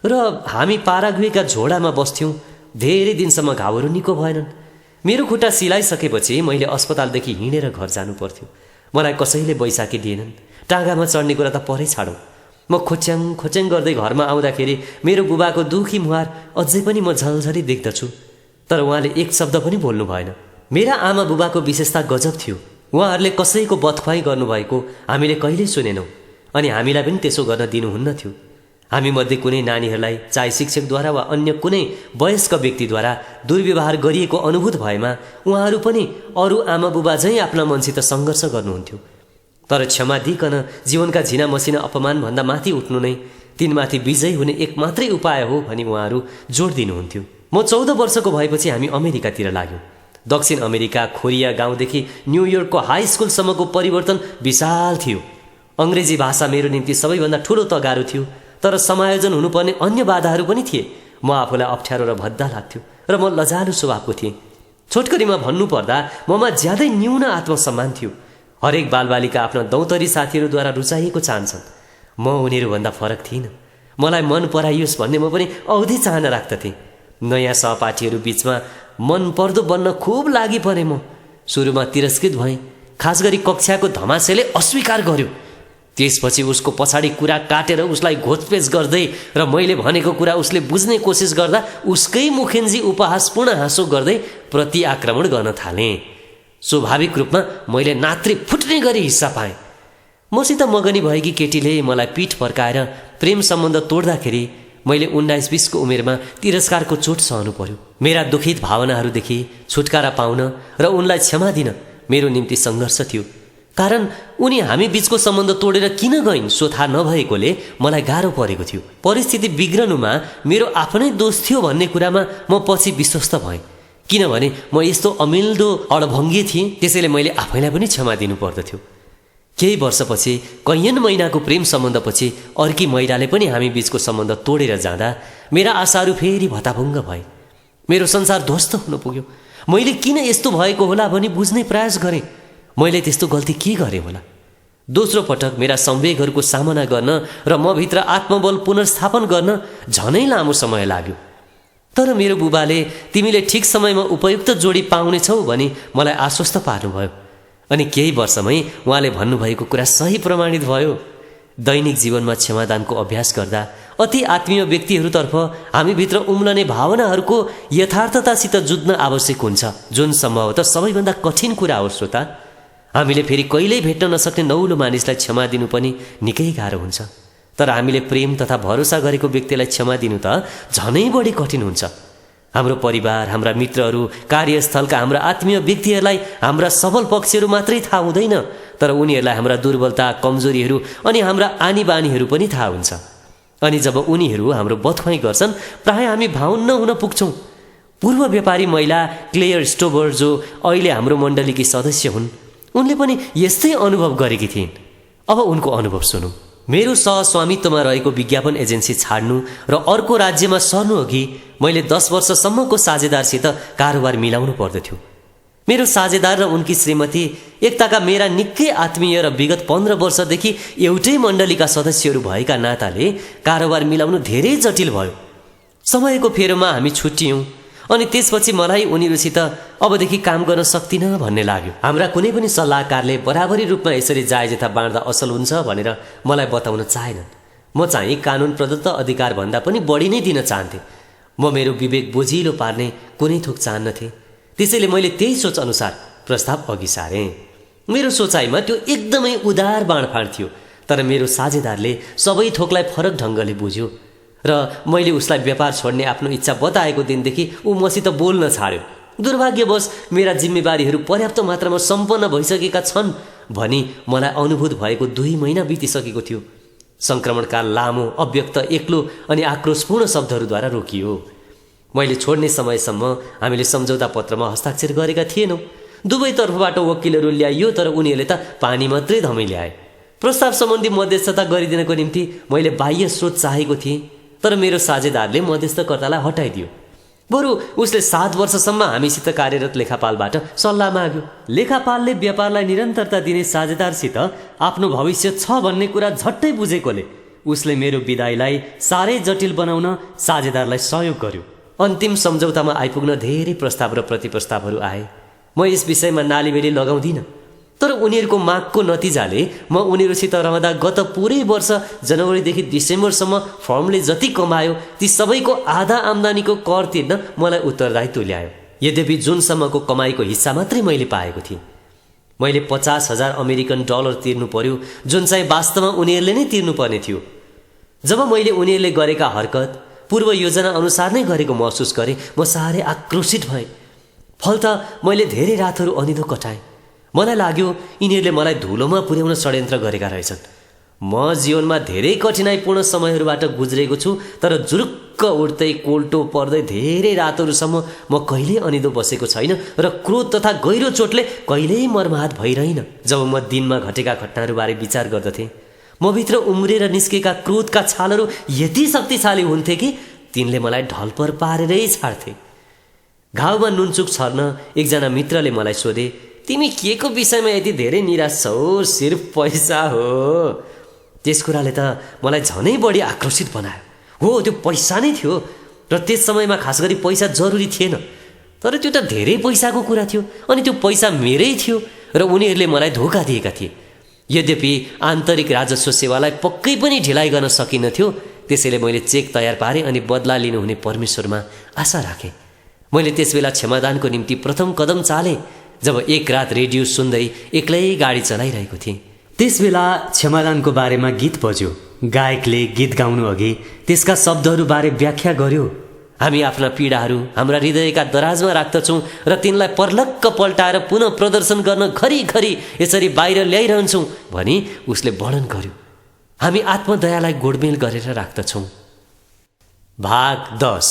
र हामी पाराग्वेका झोडामा बस्थ्यौँ। धेरै दिनसम्म घाउहरू निको भएनन्। मेरो खुट्टा सिलाइसकेपछि मैले अस्पतालदेखि हिँडेर घर जानु पर्थ्यो। मलाई कसैले बैसाकी दिएनन्। टाँगामा चढ्ने कुरा त परै छाडौँ। म खोच्याङ खोच्याङ गर्दै घरमा आउँदाखेरि मेरो बुबाको दुखी मुहार अझै पनि म झलझली देख्दछु। तर उहाँले एक शब्द पनि बोल्नु भएन। मेरा आमा बुबाको विशेषता गजब थियो। उहाँहरूले कसैको बदख्वाई गर्नुभएको हामीले कहिल्यै सुनेनौँ, अनि हामीलाई पनि त्यसो गर्न दिनुहुन्न थियो। हामीमध्ये कुनै नानीहरूलाई चाहे शिक्षकद्वारा वा अन्य कुनै वयस्क व्यक्तिद्वारा दुर्व्यवहार गरिएको अनुभूत भएमा उहाँहरू पनि अरू आमा बुबा झैँ आफ्ना मनसित सङ्घर्ष गर्नुहुन्थ्यो। तर क्षमा दिइकन जीवनका झिना मसिना अपमानभन्दा माथि उठ्नु नै तिनमाथि विजयी हुने एक मात्रै उपाय हो भनी उहाँहरू जोड दिनुहुन्थ्यो। म 14 वर्षको भएपछि हामी अमेरिकातिर लाग्यौँ। दक्षिण अमेरिका खोरिया गाउँदेखि न्युयोर्कको हाई स्कुलसम्मको परिवर्तन विशाल थियो। अङ्ग्रेजी भाषा मेरो निम्ति सबैभन्दा ठुलो तगारो थियो, तर समायोजन हुनुपर्ने अन्य बाधाहरू पनि थिए। म आफूलाई अप्ठ्यारो र भद्दा लाग्थ्यो, र म लजालु स्वभावको थिएँ। छोटकरीमा भन्नुपर्दा ममा ज्यादै न्यून आत्मसम्मान थियो। हरेक बालबालिका आफ्ना दौतरी साथीहरूद्वारा रुचाइएको चाहन्छन्। म उनीहरूभन्दा फरक थिइनँ। मलाई मन पराइयोस् भन्ने म पनि औधी चाहना राख्दथेँ। नयाँ सहपाठीहरू बीचमा मन पर्दो बन्न खुब लागि परेँ। म सुरुमा तिरस्कृत भएँ, खास गरी कक्षाको धमासेले अस्वीकार गर्यो। त्यसपछि उसको पछाडि कुरा काटेर उसलाई घोचपेच गर्दै र मैले भनेको कुरा उसले बुझ्ने कोसिस गर्दा उसकै मुखेन्जी उपहासपूर्ण हाँसो गर्दै प्रति आक्रमण गर्न थालेँ। स्वाभाविक रूपमा मैले नात्री फुट्ने गरी हिस्सा पाएँ। मसित मगनी भएकी केटीले मलाई पीठ फर्काएर प्रेम सम्बन्ध तोड्दाखेरि मैले 19-20 को उमेरमा तिरस्कारको चोट सहनु पर्यो। मेरा दुखित भावनाहरूदेखि छुटकारा पाउन र उनलाई क्षमा दिन मेरो निम्ति सङ्घर्ष थियो। कारण उनी हामी बीचको सम्बन्ध तोडेर किन गइन् सो थाहा नभएकोले मलाई गाह्रो परेको थियो। परिस्थिति बिग्रनुमा मेरो आफ्नै दोष थियो भन्ने कुरामा म पछि विश्वस्त भएँ। किनभने म यस्तो अमिल्दो अडभङ्गी थिएँ, त्यसैले मैले आफैलाई पनि क्षमा दिनु पर्दथ्यो। केही वर्षपछि कैयन महिनाको प्रेम सम्बन्धपछि अर्की महिलाले पनि हामी बीचको सम्बन्ध तोडेर जाँदा मेरा आशाहरू फेरि भताभुङ्ग भए। मेरो संसार ध्वस्त हुन पुग्यो। मैले किन यस्तो भएको होला भनी बुझ्ने प्रयास गरेँ। मैले त्यस्तो गल्ती के गरेँ होला? दोस्रो पटक मेरा संवेगहरूको सामना गर्न र म भित्र आत्मबल पुनर्स्थापन गर्न झनै लामो समय लाग्यो। तर मेरो बुबाले तिमीले ठिक समयमा उपयुक्त जोडी पाउनेछौ भनी मलाई आश्वस्त पार्नुभयो। अनि केही वर्षमै उहाँले भन्नुभएको कुरा सही प्रमाणित भयो। दैनिक जीवनमा क्षमादानको अभ्यास गर्दा अति आत्मीय व्यक्तिहरूतर्फ हामीभित्र उम्लने भावनाहरूको यथार्थतासित जुझ्न आवश्यक हुन्छ, जुन सम्भवतः सबैभन्दा कठिन कुरा हो। श्रोता, हामीले फेरि कहिल्यै भेट्न नसक्ने नौलो मानिसलाई क्षमा दिनु पनि निकै गाह्रो हुन्छ। तर हामीले प्रेम तथा भरोसा गरेको व्यक्तिलाई क्षमा दिनु त झनै बढी कठिन हुन्छ। हाम्रो परिवार, हाम्रा मित्रहरू, कार्यस्थलका हाम्रा आत्मीय व्यक्तिहरूलाई हाम्रा सबल पक्षहरू मात्रै थाहा हुँदैन, तर उनीहरूलाई हाम्रा दुर्बलता, कमजोरीहरू अनि हाम्रा आनी बानीहरू पनि थाहा हुन्छ। अनि जब उनीहरू हाम्रो बदखुवाई गर्छन्, प्रायः हामी भावुन्न हुन पुग्छौँ। पूर्व व्यापारी महिला क्लेयर स्टोबर, जो अहिले हाम्रो मण्डलीकी सदस्य हुन्, उनले पनि यस्तै अनुभव गरेकी थिइन्। अब उनको अनुभव सुनौँ। मेरो सहस्वामित्वमा रहेको विज्ञापन एजेन्सी छाड्नु र अर्को राज्यमा सर्नु अघि मैले 10 वर्षसम्मको साझेदारसित कारोबार मिलाउनु पर्दथ्यो। मेरो साझेदार र उनकी श्रीमती एकताका मेरा निकै आत्मीय र विगत 15 वर्षदेखि एउटै मण्डलीका सदस्यहरू भएका नाताले कारोबार मिलाउनु धेरै जटिल भयो। समयको फेरोमा हामी छुट्टियौँ अनि त्यसपछि मलाई उनीहरूसित अबदेखि काम गर्न सक्दिनँ भन्ने लाग्यो। हाम्रा कुनै पनि सल्लाहकारले बराबरी रूपमा यसरी जायजेथा बाँड्दा असल हुन्छ भनेर मलाई बताउन चाहेनन्। म चाहिँ कानुन प्रदत्त अधिकार भन्दा पनि बढी नै दिन चाहन्थेँ। म मेरो विवेक बोझिलो पार्ने कुनै थोक चाहन्नथेँ। त्यसैले मैले त्यही सोच अनुसार प्रस्ताव अघि सारेँ। मेरो सोचाइमा त्यो एकदमै उदार बाँडफाँड थियो, तर मेरो साझेदारले सबै थोकलाई फरक ढङ्गले बुझ्यो र मैले उसलाई व्यापार छोड्ने आफ्नो इच्छा बताएको दिनदेखि ऊ मसित बोल्न छाड्यो। दुर्भाग्यवश मेरा जिम्मेवारीहरू पर्याप्त मात्रामा सम्पन्न भइसकेका छन् भनी मलाई अनुभूत भएको 2 महिना बितिसकेको थियो। सङ्क्रमणकाल लामो, अव्यक्त, एक्लो अनि आक्रोशपूर्ण शब्दहरूद्वारा रोकियो। मैले छोड्ने समयसम्म हामीले सम्झौता पत्रमा हस्ताक्षर गरेका थिएनौँ। दुवैतर्फबाट वकिलहरू ल्याइयो, तर उनीहरूले त पानी मात्रै धमिल्याए। प्रस्ताव सम्बन्धी मध्यस्थता गरिदिनको निम्ति मैले बाह्य स्रोत चाहेको थिएँ, तर मेरो साझेदारले मध्यस्थकर्तालाई हटाइदियो। बरु उसले 7 वर्षसम्म हामीसित कार्यरत लेखापालबाट सल्लाह माग्यो। लेखापालले व्यापारलाई निरन्तरता दिने साझेदारसित आफ्नो भविष्य छ भन्ने कुरा झट्टै बुझेकोले उसले मेरो विदाईलाई साह्रै जटिल बनाउन साझेदारलाई सहयोग गर्यो। अन्तिम सम्झौतामा आइपुग्न धेरै प्रस्ताव र प्रतिप्रस्तावहरू आए। म यस विषयमा नालीबेली लगाउँदिनँ, तर उनीहरूको मागको नतिजाले म उनीहरूसित रहँदा गत पुरै वर्ष जनवरीदेखि डिसेम्बरसम्म फर्मले जति कमायो ती सबैको आधा आम्दानीको कर तिर्न मलाई उत्तरदायित्व ल्यायो। यद्यपि जुनसम्मको कमाईको हिस्सा मात्रै मैले पाएको थिएँ। मैले 50,000 अमेरिकन डलर तिर्नु पर्यो, जुन चाहिँ वास्तवमा उनीहरूले नै तिर्नुपर्ने थियो। जब मैले उनीहरूले गरेका हरकत पूर्व योजना अनुसार नै गरेको महसुस गरेँ, म साह्रै आक्रोशित भएँ। फलत मैले धेरै रातहरू अनिदो कटाएँ। मलाई लाग्यो यिनीहरूले मलाई धुलोमा पुर्याउन षड्यन्त्र गरेका रहेछन्। म जीवनमा धेरै कठिनाइपूर्ण समयहरूबाट गुज्रेको छु, तर जुरुक्क उठ्दै कोल्टो पर्दै धेरै रातहरूसम्म म कहिल्यै अनिदो बसेको छैन र क्रोध तथा गहिरो चोटले कहिल्यै मर्माहत भइरहेन। जब म दिनमा घटेका घटनाहरूबारे विचार गर्दथेँ, मभित्र उम्रेर निस्केका क्रोधका छालहरू यति शक्तिशाली हुन्थे कि तिनले मलाई ढलपर पारेरै छाड्थे। घाउमा नुनचुक छर्न एकजना मित्रले मलाई सोधे, तिमी के को विषयमा यति धेरै निराश छौ? सिर्फ पैसा हो। त्यस कुराले त मलाई झनै बढी आक्रोशित बनायो। हो, त्यो पैसा नै थियो र त्यस समयमा खास गरी पैसा जरुरी थिएन, तर त्यो त धेरै पैसाको कुरा थियो अनि त्यो पैसा मेरै थियो र उनीहरूले मलाई धोका दिएका थिए। यद्यपि आन्तरिक राजस्व सेवालाई पक्कै पनि ढिलाइ गर्न सकिन्थ्यो, त्यसैले मैले चेक तयार पारेँ अनि बदला लिनुहुने परमेश्वरमा आशा राखेँ। मैले त्यसबेला क्षमादानको निम्ति प्रथम कदम चालेँ जब एक रात रेडियो सुन्दै एक्लै गाडी चलाइरहेको थिएँ। त्यसबेला क्षमादानको बारेमा गीत बज्यो। गायकले गीत गाउनु अघि त्यसका शब्दहरूबारे व्याख्या गर्यो। हामी आफ्ना पीडाहरू हाम्रा हृदयका दराजमा राख्दछौँ र तिनलाई पर्लक्क पल्टाएर पुनः प्रदर्शन गर्न घरिघरि यसरी बाहिर ल्याइरहन्छौँ भनी उसले वर्णन गर्यो। हामी आत्मदयालाई गोडमेल गरेर राख्दछौँ। भाग 10।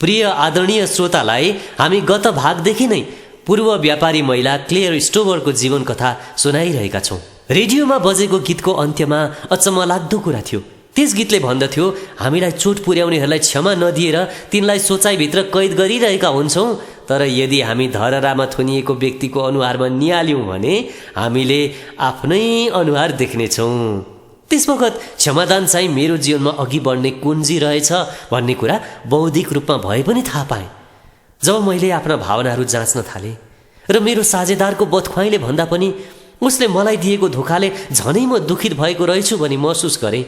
प्रिय आदरणीय श्रोतालाई हामी गत भागदेखि नै पूर्व व्यापारी महिला क्लेयर स्टोबरको जीवन कथा सुनाइरहेका छौँ। रेडियोमा बजेको गीतको अन्त्यमा अचम्म लाग्दो कुरा थियो। त्यस गीतले भन्दथ्यो, हामीलाई चोट पुर्याउनेहरूलाई क्षमा नदिएर तिनलाई सोचाइभित्र कैद गरिरहेका हुन्छौँ, तर यदि हामी धरहरामा थुनिएको व्यक्तिको अनुहारमा निहाल्यौँ भने हामीले आफ्नै अनुहार देख्नेछौँ। त्यसवखत क्षमादान चाहिँ मेरो जीवनमा अघि बढ्ने कुञ्जी रहेछ भन्ने कुरा बौद्धिक रूपमा भए पनि थाहा पाएँ। जब मैले आफ्ना भावनाहरू जाँच्न थालेँ र मेरो साझेदारको बदख्वाइले भन्दा पनि उसले मलाई दिएको धोकाले झनै म दुखित भएको रहेछु भनी महसुस गरेँ,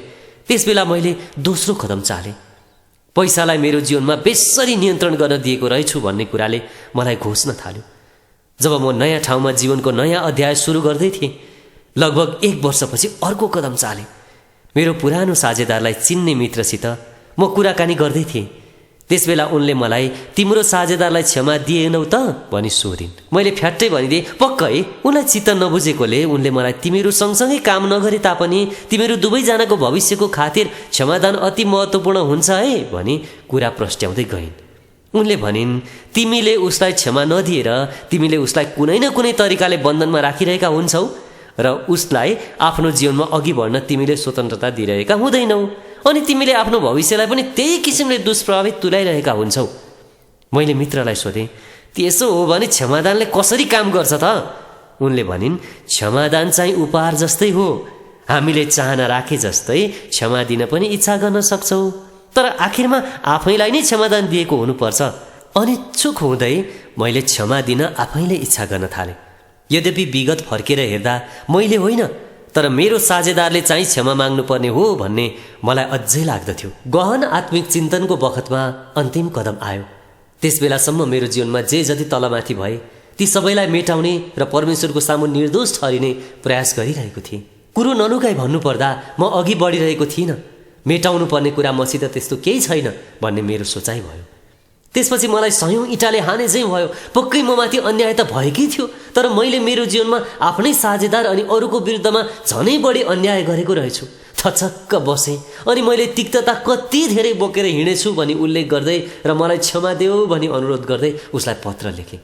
त्यसबेला मैले दोस्रो कदम चालेँ। पैसालाई मेरो जीवनमा बेसरी नियन्त्रण गर्न दिएको रहेछु भन्ने कुराले मलाई घोच्न थाल्यो। जब म नयाँ ठाउँमा जीवनको नयाँ अध्याय सुरु गर्दै थिएँ, लगभग 1 वर्षपछि अर्को कदम चालेँ। मेरो पुरानो साझेदारलाई चिन्ने मित्रसित म कुराकानी गर्दै थिएँ। त्यसबेला उनले मलाई तिम्रो साझेदारलाई क्षमा दिएनौ त भनी सोधिन्। मैले फ्याट्टै भनिदिएँ, पक्कै। उनलाई चित्त नबुझेकोले उनले मलाई तिमीहरू सँगसँगै काम नगरे तापनि तिमीहरू दुवैजनाको भविष्यको खातिर क्षमादान अति महत्त्वपूर्ण हुन्छ है भनी कुरा प्रस्ट्याउँदै गइन्। उनले भनिन्, तिमीले उसलाई क्षमा नदिएर तिमीले उसलाई कुनै न कुनै तरिकाले बन्धनमा राखिरहेका हुन्छौ र उसलाई आफ्नो जीवनमा अघि बढ्न तिमीले स्वतन्त्रता दिइरहेका हुँदैनौ, अनि तिमीले आफ्नो भविष्यलाई पनि त्यही किसिमले दुष्प्रभावित तुल्याइरहेका हुन्छौ। मैले मित्रलाई सोधेँ, त्यसो हो भने क्षमादानले कसरी काम गर्छ त? उनले भनिन्, क्षमादान चाहिँ उपहार जस्तै हो। हामीले चाहना राखे जस्तै क्षमा दिन पनि इच्छा गर्न सक्छौ, तर आखिरमा आफैलाई नै क्षमादान दिएको हुनुपर्छ। अनि चुक हुँदै मैले क्षमा दिन आफैले इच्छा गर्न थालेँ। यद्यपि विगत फर्केर हेर्दा मैले होइन तर मेरो साझेदारले चाहिँ क्षमा माग्नुपर्ने हो भन्ने मलाई अझै लाग्दथ्यो। गहन आत्मिक चिन्तनको बखतमा अन्तिम कदम आयो। त्यस बेलासम्म मेरो जीवनमा जे जति तलमाथि भए ती सबैलाई मेटाउने र परमेश्वरको सामु निर्दोष ठहरिने प्रयास गरिरहेको थिएँ। कुरो नलुकाई भन्नुपर्दा म अघि बढिरहेको थिइनँ। मेटाउनु पर्ने कुरा मसित त्यस्तो केही छैन भन्ने मेरो सोचाइ भयो। त्यसपछि मलाई सयौं इँटाले हाने चाहिँ भयो। पक्कै म माथि अन्याय त भएकै थियो, तर मैले मेरो जीवनमा आफ्नै साझेदार अनि अरूको विरुद्धमा झनै बढी अन्याय गरेको रहेछु। थचक्क बसेँ अनि मैले तिक्तता कति धेरै बोकेर हिँडेछु भनी उल्लेख गर्दै र मलाई क्षमा देऊ भनी अनुरोध गर्दै उसलाई पत्र लेखेँ।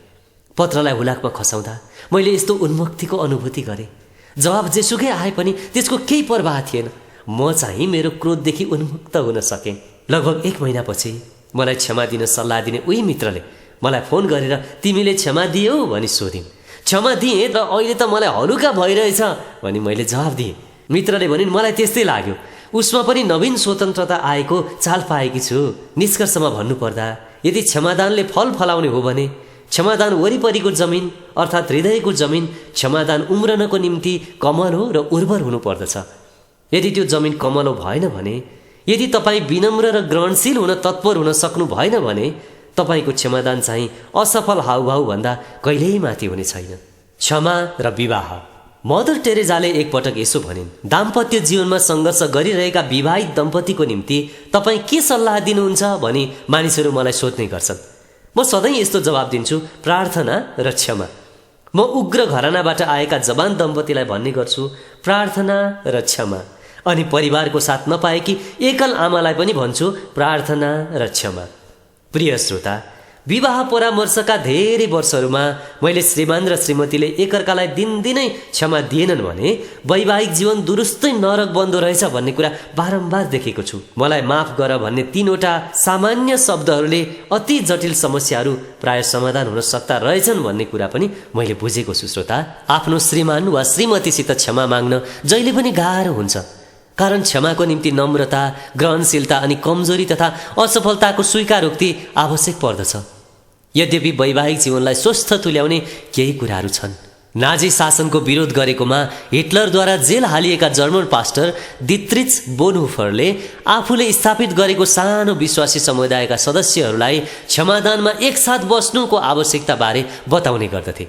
पत्रलाई हुलाकमा खसाउँदा मैले यस्तो उन्मुक्तिको अनुभूति गरेँ। जवाब जेसुकै आए पनि त्यसको केही परवाह थिएन। म चाहिँ मेरो क्रोधदेखि उन्मुक्त हुन सकेँ। लगभग 1 महिनापछि मलाई क्षमा दिन सल्लाह दिने उही मित्रले मलाई फोन गरेर तिमीले क्षमा दियौ भनी सोधिन्। क्षमा दिएँ र अहिले त मलाई हलुका भइरहेछ भनी मैले जवाब दिएँ। मित्रले भनिन्, मलाई त्यस्तै लाग्यो। उसमा पनि नवीन स्वतन्त्रता आएको चाल पाएकी छु। निष्कर्षमा भन्नुपर्दा यदि क्षमादानले फल फलाउने हो भने क्षमादान वरिपरिको जमिन अर्थात् हृदयको जमिन क्षमादान उम्रनको निम्ति कमलो र उर्वर हुनुपर्दछ। यदि त्यो जमिन कमलो भएन भने, यदि तपाईँ विनम्र र ग्रहणशील हुन तत्पर हुन सक्नु भएन भने तपाईँको क्षमादान चाहिँ असफल हाउभाउ भन्दा कहिल्यै माथि हुने छैन। क्षमा र विवाह। मदर टेरेजाले एकपटक यसो भनिन्, दाम्पत्य जीवनमा सङ्घर्ष गरिरहेका विवाहित दम्पतिको निम्ति तपाईँ के सल्लाह दिनुहुन्छ भनी मानिसहरू मलाई सोध्ने गर्छन्। म सधैँ यस्तो जवाब दिन्छु, प्रार्थना र क्षमा। म उग्र घरानाबाट आएका जवान दम्पतिलाई भन्ने गर्छु, प्रार्थना र क्षमा। अनि परिवारको साथ नपाएकी एकल आमालाई पनि भन्छु, प्रार्थना र क्षमा। प्रिय श्रोता, विवाह परामर्शका धेरै वर्षहरूमा मैले श्रीमान र श्रीमतीले एकअर्कालाई दिनदिनै क्षमा दिएनन् भने वैवाहिक जीवन दुरुस्तै नरक बन्दो रहेछ भन्ने कुरा बारम्बार देखेको छु। मलाई माफ गर भन्ने 3वटा सामान्य शब्दहरूले अति जटिल समस्याहरू प्राय समाधान हुन सक्ता रहेछन् भन्ने कुरा पनि मैले बुझेको छु। श्रोता, आफ्नो श्रीमान वा श्रीमतीसित क्षमा माग्न जहिले पनि गाह्रो हुन्छ, कारण क्षमाको निम्ति नम्रता, ग्रहणशीलता अनि कमजोरी तथा असफलताको स्वीकारोक्ति आवश्यक पर्दछ। यद्यपि वैवाहिक जीवनलाई स्वस्थ तुल्याउने केही कुराहरू छन्। नाजी शासनको विरोध गरेकोमा हिटलरद्वारा जेल हालिएका जर्मन पास्टर डिट्रिच बोनहोफरले आफूले स्थापित गरेको सानो विश्वासी समुदायका सदस्यहरूलाई क्षमादानमा एकसाथ बस्नुको आवश्यकता बारे बताउने गर्दथे।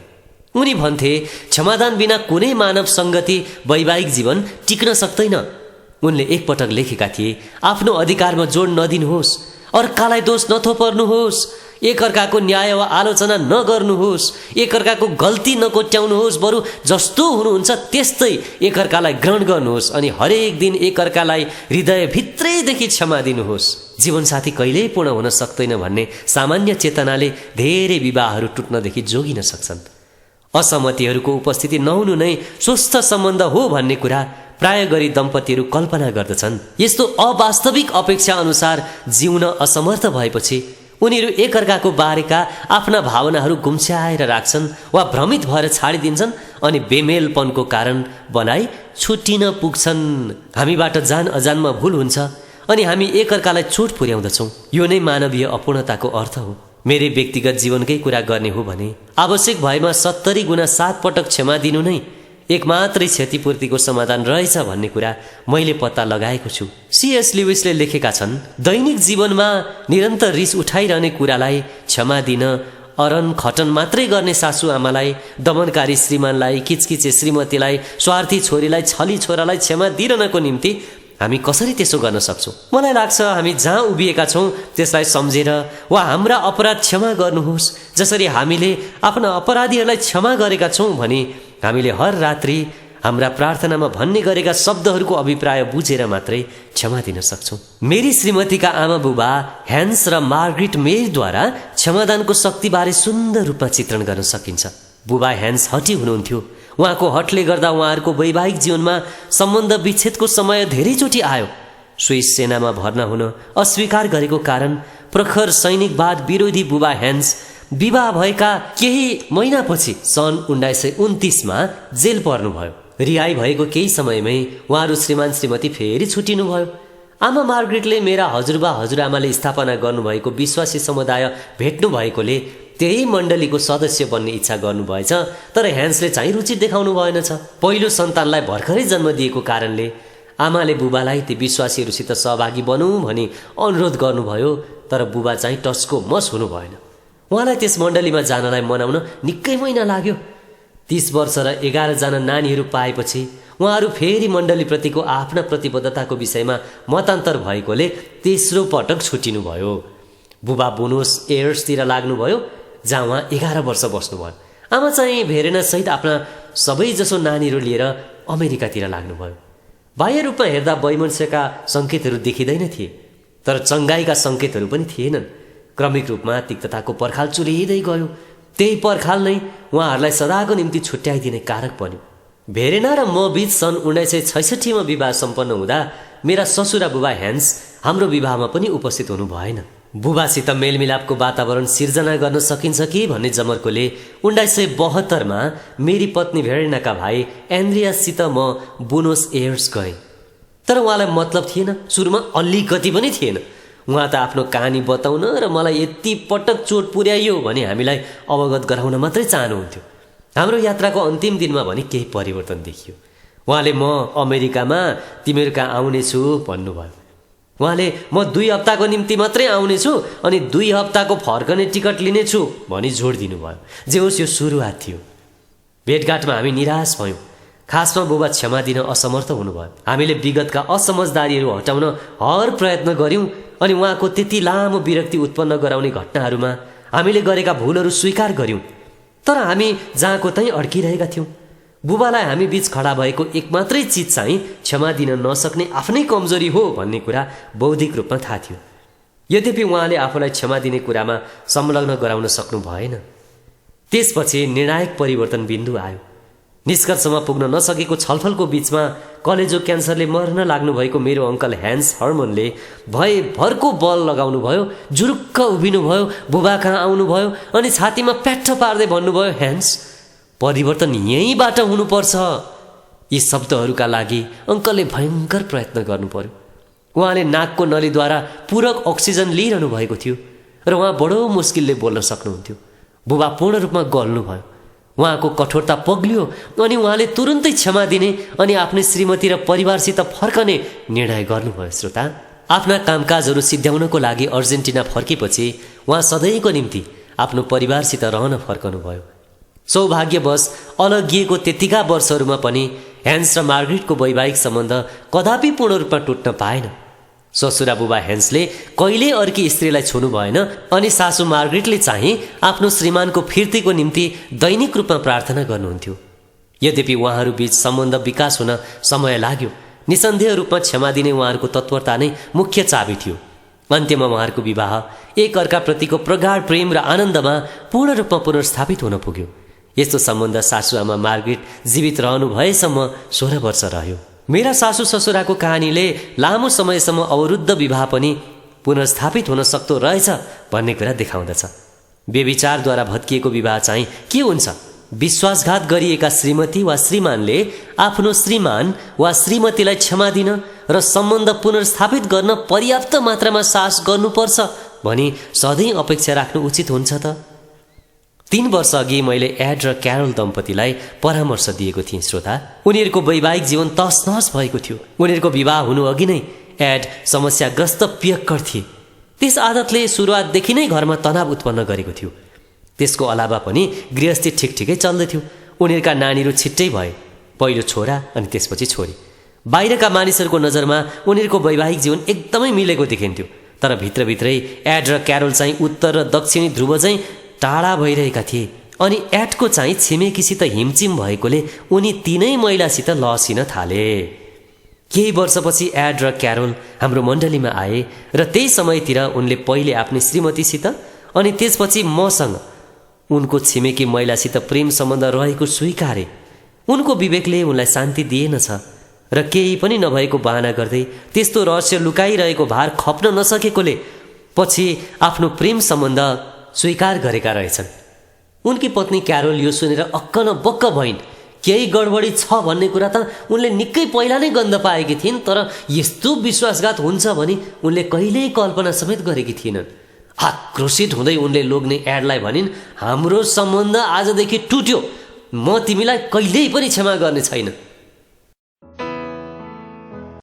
उनी भन्थे, क्षमादान बिना कुनै मानव सङ्गति वैवाहिक जीवन टिक्न सक्दैन। उनले एकपटक लेखेका थिए, आफ्नो अधिकारमा जोड नदिनुहोस्, अर्कालाई दोष नथोपर्नुहोस्, एकअर्काको न्याय वा आलोचना नगर्नुहोस्, एकअर्काको गल्ती नकोट्याउनुहोस्, बरु जस्तो हुनुहुन्छ त्यस्तै एकअर्कालाई ग्रहण गर्नुहोस् अनि हरेक दिन एकअर्कालाई हृदयभित्रैदेखि क्षमा दिनुहोस्। जीवनसाथी कहिल्यै पूर्ण हुन सक्दैन भन्ने सामान्य चेतनाले धेरै विवाहहरू टुट्नदेखि जोगिन सक्छन्। असहमतिहरूको उपस्थिति नहुनु नै स्वस्थ सम्बन्ध हो भन्ने कुरा प्राय गरी दम्पतिहरू कल्पना गर्दछन्। यस्तो अवास्तविक अपेक्षा अनुसार जिउन असमर्थ भएपछि उनीहरू एकअर्काको बारेका आफ्ना भावनाहरू गुम्स्याएर राख्छन् वा भ्रमित भएर छाडिदिन्छन् अनि बेमेलपनको कारण बनाई छुटिन पुग्छन्। हामीबाट जान अजानमा भूल हुन्छ अनि हामी एकअर्कालाई चोट पुर्याउँदछौँ। यो नै मानवीय अपूर्णताको अर्थ हो। मेरै व्यक्तिगत जीवनकै कुरा गर्ने हो भने आवश्यक भएमा 70 गुणा 7 पटक क्षमा दिनु नै एक मात्रै क्षतिपूर्तिको समाधान रहेछ भन्ने कुरा मैले पत्ता लगाएको छु। C.S. ल्युइसले लेखेका छन्, दैनिक जीवनमा निरन्तर रिस उठाइरहने कुरालाई क्षमा दिन अरन खटन मात्रै गर्ने सासु आमालाई, दमनकारी श्रीमानलाई, किचकिचे श्रीमतीलाई, स्वार्थी छोरीलाई, छली छोरालाई क्षमा दिरनको निम्ति हामी कसरी त्यसो गर्न सक्छौँ? मलाई लाग्छ हामी जहाँ उभिएका छौँ त्यसलाई सम्झेर वा हाम्रा अपराध क्षमा गर्नुहोस् जसरी हामीले आफ्ना अपराधीहरूलाई क्षमा गरेका छौँ भने हामीले हर रात्रि हाम्रा प्रार्थनामा भन्ने गरेका शब्दहरूको अभिप्राय बुझेर मात्रै क्षमा दिन सक्छौँ। मेरी श्रीमतीका आमा बुबा ह्यान्स र मार्ग्रेट मेयरद्वारा क्षमादानको शक्तिबारे सुन्दर रूपमा चित्रण गर्न सकिन्छ। बुबा ह्यान्स हठी हुनुहुन्थ्यो। उहाँको हठले गर्दा उहाँहरूको वैवाहिक जीवनमा सम्बन्ध विच्छेदको समय धेरैचोटि आयो। स्विस सेनामा भर्ना हुन अस्वीकार गरेको कारण प्रखर सैनिकवाद विरोधी बुबा ह्यान्स विवाह भएका केही महिनापछि सन् 1929मा जेल पर्नुभयो। रिहाई भएको केही समयमै उहाँहरू श्रीमान श्रीमती फेरि छुट्टिनुभयो। आमा मार्ग्रेटले मेरा हजुरबा हजुरआमाले स्थापना गर्नुभएको विश्वासी समुदाय भेट्नु भएकोले त्यही मण्डलीको सदस्य बन्ने इच्छा गर्नुभएछ, तर ह्यान्सले चाहिँ रुचि देखाउनु भएनछ। पहिलो सन्तानलाई भर्खरै जन्म दिएको कारणले आमाले बुबालाई ती विश्वासीहरूसित सहभागी बनौँ भनी अनुरोध गर्नुभयो, तर बुबा चाहिँ टस्को मस हुनु भएन। उहाँलाई त्यस मण्डलीमा जानलाई मनाउन निकै महिना लाग्यो। 30 वर्ष र 11 जना नानीहरू पाएपछि उहाँहरू फेरि मण्डलीप्रतिको आफ्ना प्रतिबद्धताको विषयमा मतान्तर भएकोले तेस्रो पटक छुट्टिनुभयो। बुबा बुनोस एयर्सतिर लाग्नुभयो, जहाँ उहाँ 11 वर्ष बस्नुभयो। आमा चाहिँ भेरेनासहित आफ्ना सबैजसो नानीहरू लिएर अमेरिकातिर लाग्नुभयो। बाह्य रूपमा हेर्दा वैमनस्यका सङ्केतहरू देखिँदैन थिए, तर चङ्गाईका सङ्केतहरू पनि थिएनन्। क्रमिक रूपमा तिक्तताको पर्खाल चुलिँदै गयो। त्यही पर्खाल नै उहाँहरूलाई सदाको निम्ति छुट्याइदिने कारक बन्यो। भेरेना र म बीच सन् 1966मा विवाह सम्पन्न हुँदा मेरा ससुरा बुबा ह्यान्स हाम्रो विवाहमा पनि उपस्थित हुनु भएन। बुबासित मेलमिलापको वातावरण सिर्जना गर्न सकिन्छ कि भन्ने जमर्कोले 1972मा मेरी पत्नी भेरेनाका भाइ एन्ड्रियाससित म बुनोस एयर्स गएँ। तर उहाँलाई मतलब थिएन, सुरुमा अलिकति पनि थिएन। उहाँ त आफ्नो कहानी बताउन र मलाई यति पटक चोट पुर्याइयो भने हामीलाई अवगत गराउन मात्रै चाहनुहुन्थ्यो। हाम्रो यात्राको अन्तिम दिनमा भने केही परिवर्तन देखियो। उहाँले म अमेरिकामा तिमीहरू कहाँ आउनेछु भन्नुभयो। उहाँले म 2 हप्ताको निम्ति मात्रै आउनेछु अनि 2 हप्ताको फर्कने टिकट लिनेछु भनी जोड दिनुभयो। जे होस् यो सुरुवात थियो। भेटघाटमा हामी निराश भयौँ। खासमा बुबा क्षमा दिन असमर्थ हुनुभयो। हामीले विगतका असमझदारीहरू हटाउन हर प्रयत्न गर्यौँ अनि उहाँको त्यति लामो विरक्ति उत्पन्न गराउने घटनाहरूमा हामीले गरेका भुलहरू स्वीकार गर्यौँ, तर हामी जहाँको त्यहीँ अड्किरहेका थियौँ। बुबालाई हामी बीच खडा भएको एक मात्रै चिज चाहिँ क्षमा दिन नसक्ने आफ्नै कमजोरी हो भन्ने कुरा बौद्धिक रूपमा थाहा थियो। यद्यपि उहाँले आफूलाई क्षमा दिने कुरामा संलग्न गराउन सक्नु भएन। त्यसपछि निर्णायक परिवर्तन बिन्दु आयो। निष्कर्षमा पुग्न नसकेको छलफलको बीचमा कलेजो क्यान्सरले मर्न लाग्नुभएको मेरो अङ्कल ह्यान्स हर्मनले भयभरको बल लगाउनु भयो। जुरुक्क उभिनुभयो, बुबा कहाँ आउनुभयो अनि छातीमा प्याट्ठ पार्दै भन्नुभयो, ह्यान्स, परिवर्तन यहीँबाट हुनुपर्छ। यी शब्दहरूका लागि अङ्कलले भयङ्कर प्रयत्न गर्नु पर्यो। उहाँले नाकको नलीद्वारा पूरक अक्सिजन लिइरहनु भएको थियो र उहाँ बडो मुस्किलले बोल्न सक्नुहुन्थ्यो। बुबा पूर्ण रूपमा गल्नुभयो। उहाँको कठोरता पग्लियो अनि उहाँले तुरुन्तै क्षमा दिने अनि आफ्नै श्रीमती र परिवारसित फर्कने निर्णय गर्नुभयो। श्रोता, आफ्ना कामकाजहरू सिद्ध्याउनको लागि अर्जेन्टिना फर्केपछि उहाँ सधैँको निम्ति आफ्नो परिवारसित रहन फर्कनुभयो। सौभाग्यवश अलगिएको त्यतिका वर्षहरूमा पनि ह्यान्स र मार्ग्रेटको वैवाहिक सम्बन्ध कदापि पूर्ण रूपमा टुट्न पाएन। ससुरा बुबा ह्यान्सले कहिल्यै अर्की स्त्रीलाई छुनु भएन अनि सासू मार्ग्रेटले चाहिँ आफ्नो श्रीमानको फिर्तीको निम्ति दैनिक रूपमा प्रार्थना गर्नुहुन्थ्यो। यद्यपि उहाँहरू बीच सम्बन्ध विकास हुन समय लाग्यो। निसन्देह रूपमा क्षमा दिने उहाँहरूको तत्परता नै मुख्य चाबी थियो। अन्त्यमा उहाँहरूको विवाह एक अर्काप्रतिको प्रगाढ प्रेम र आनन्दमा पूर्ण रूपमा पुनर्स्थापित हुन पुग्यो। यस्तो सम्बन्ध सासूआमा मार्ग्रेट जीवित रहनु भएसम्म 16 वर्ष रह्यो। मेरा सासू ससुराको कहानीले लामो समयसम्म अवरुद्ध विवाह पनि पुनर्स्थापित हुन सक्दो रहेछ भन्ने कुरा देखाउँदछ। व्यभिचारद्वारा भत्किएको विवाह चाहिँ के हुन्छ? विश्वासघात गरिएका श्रीमती वा श्रीमानले आफ्नो श्रीमान वा श्रीमतीलाई क्षमा दिन र सम्बन्ध पुनर्स्थापित गर्न पर्याप्त मात्रामा साहस गर्नुपर्छ भनी सधैँ अपेक्षा राख्नु उचित हुन्छ त? 3 वर्ष अघि मैले एड र क्यारोल दम्पतिलाई परामर्श दिएको थिएँ। श्रोता, उनीहरूको वैवाहिक जीवन तसनस भएको थियो। उनीहरूको विवाह हुनु अघि नै एड समस्याग्रस्त पियक्कर थिए। त्यस आदतले सुरुवातदेखि नै घरमा तनाव उत्पन्न गरेको थियो। त्यसको अलावा पनि गृहस्थी ठिकठिकै चल्दै थियो। उनीहरूका नानीहरू छिट्टै भए, पहिलो छोरा अनि त्यसपछि छोरी। बाहिरका मानिसहरूको नजरमा उनीहरूको वैवाहिक जीवन एकदमै मिलेको देखिन्थ्यो, तर भित्रभित्रै एड र क्यारोल चाहिँ उत्तर र दक्षिणी ध्रुव चाहिँ टाढा भइरहेका थिए। अनि एडको चाहिँ छिमेकीसित हिमचिम भएकोले उनी तिनै महिलासित लसिन थाले। केही वर्षपछि एड र क्यारोल हाम्रो मण्डलीमा आए र त्यही समयतिर उनले पहिले आफ्नै श्रीमतीसित अनि त्यसपछि मसँग उनको छिमेकी महिलासित प्रेम सम्बन्ध रहेको स्वीकारे। उनको विवेकले उनलाई शान्ति दिएनछ र केही पनि नभएको बहाना गर्दै त्यस्तो रहस्य लुकाइरहेको भार खप्न नसकेकोले पछि आफ्नो प्रेम सम्बन्ध स्वीकार गरेका रहेछन्। उनकी पत्नी क्यारोल यो सुनेर अक्क न बक्क भइन्। केही गडबडी छ भन्ने कुरा त उनले निकै पहिला नै गन्ध पाएकी थिइन्, तर यस्तो विश्वासघात हुन्छ भनी उनले कहिल्यै कल्पना समेत गरेकी थिएनन्। आक्रोशित हुँदै उनले लोग्ने एडलाई भनिन्, हाम्रो सम्बन्ध आजदेखि टुट्यो, म तिमीलाई कहिल्यै पनि क्षमा गर्ने छैन।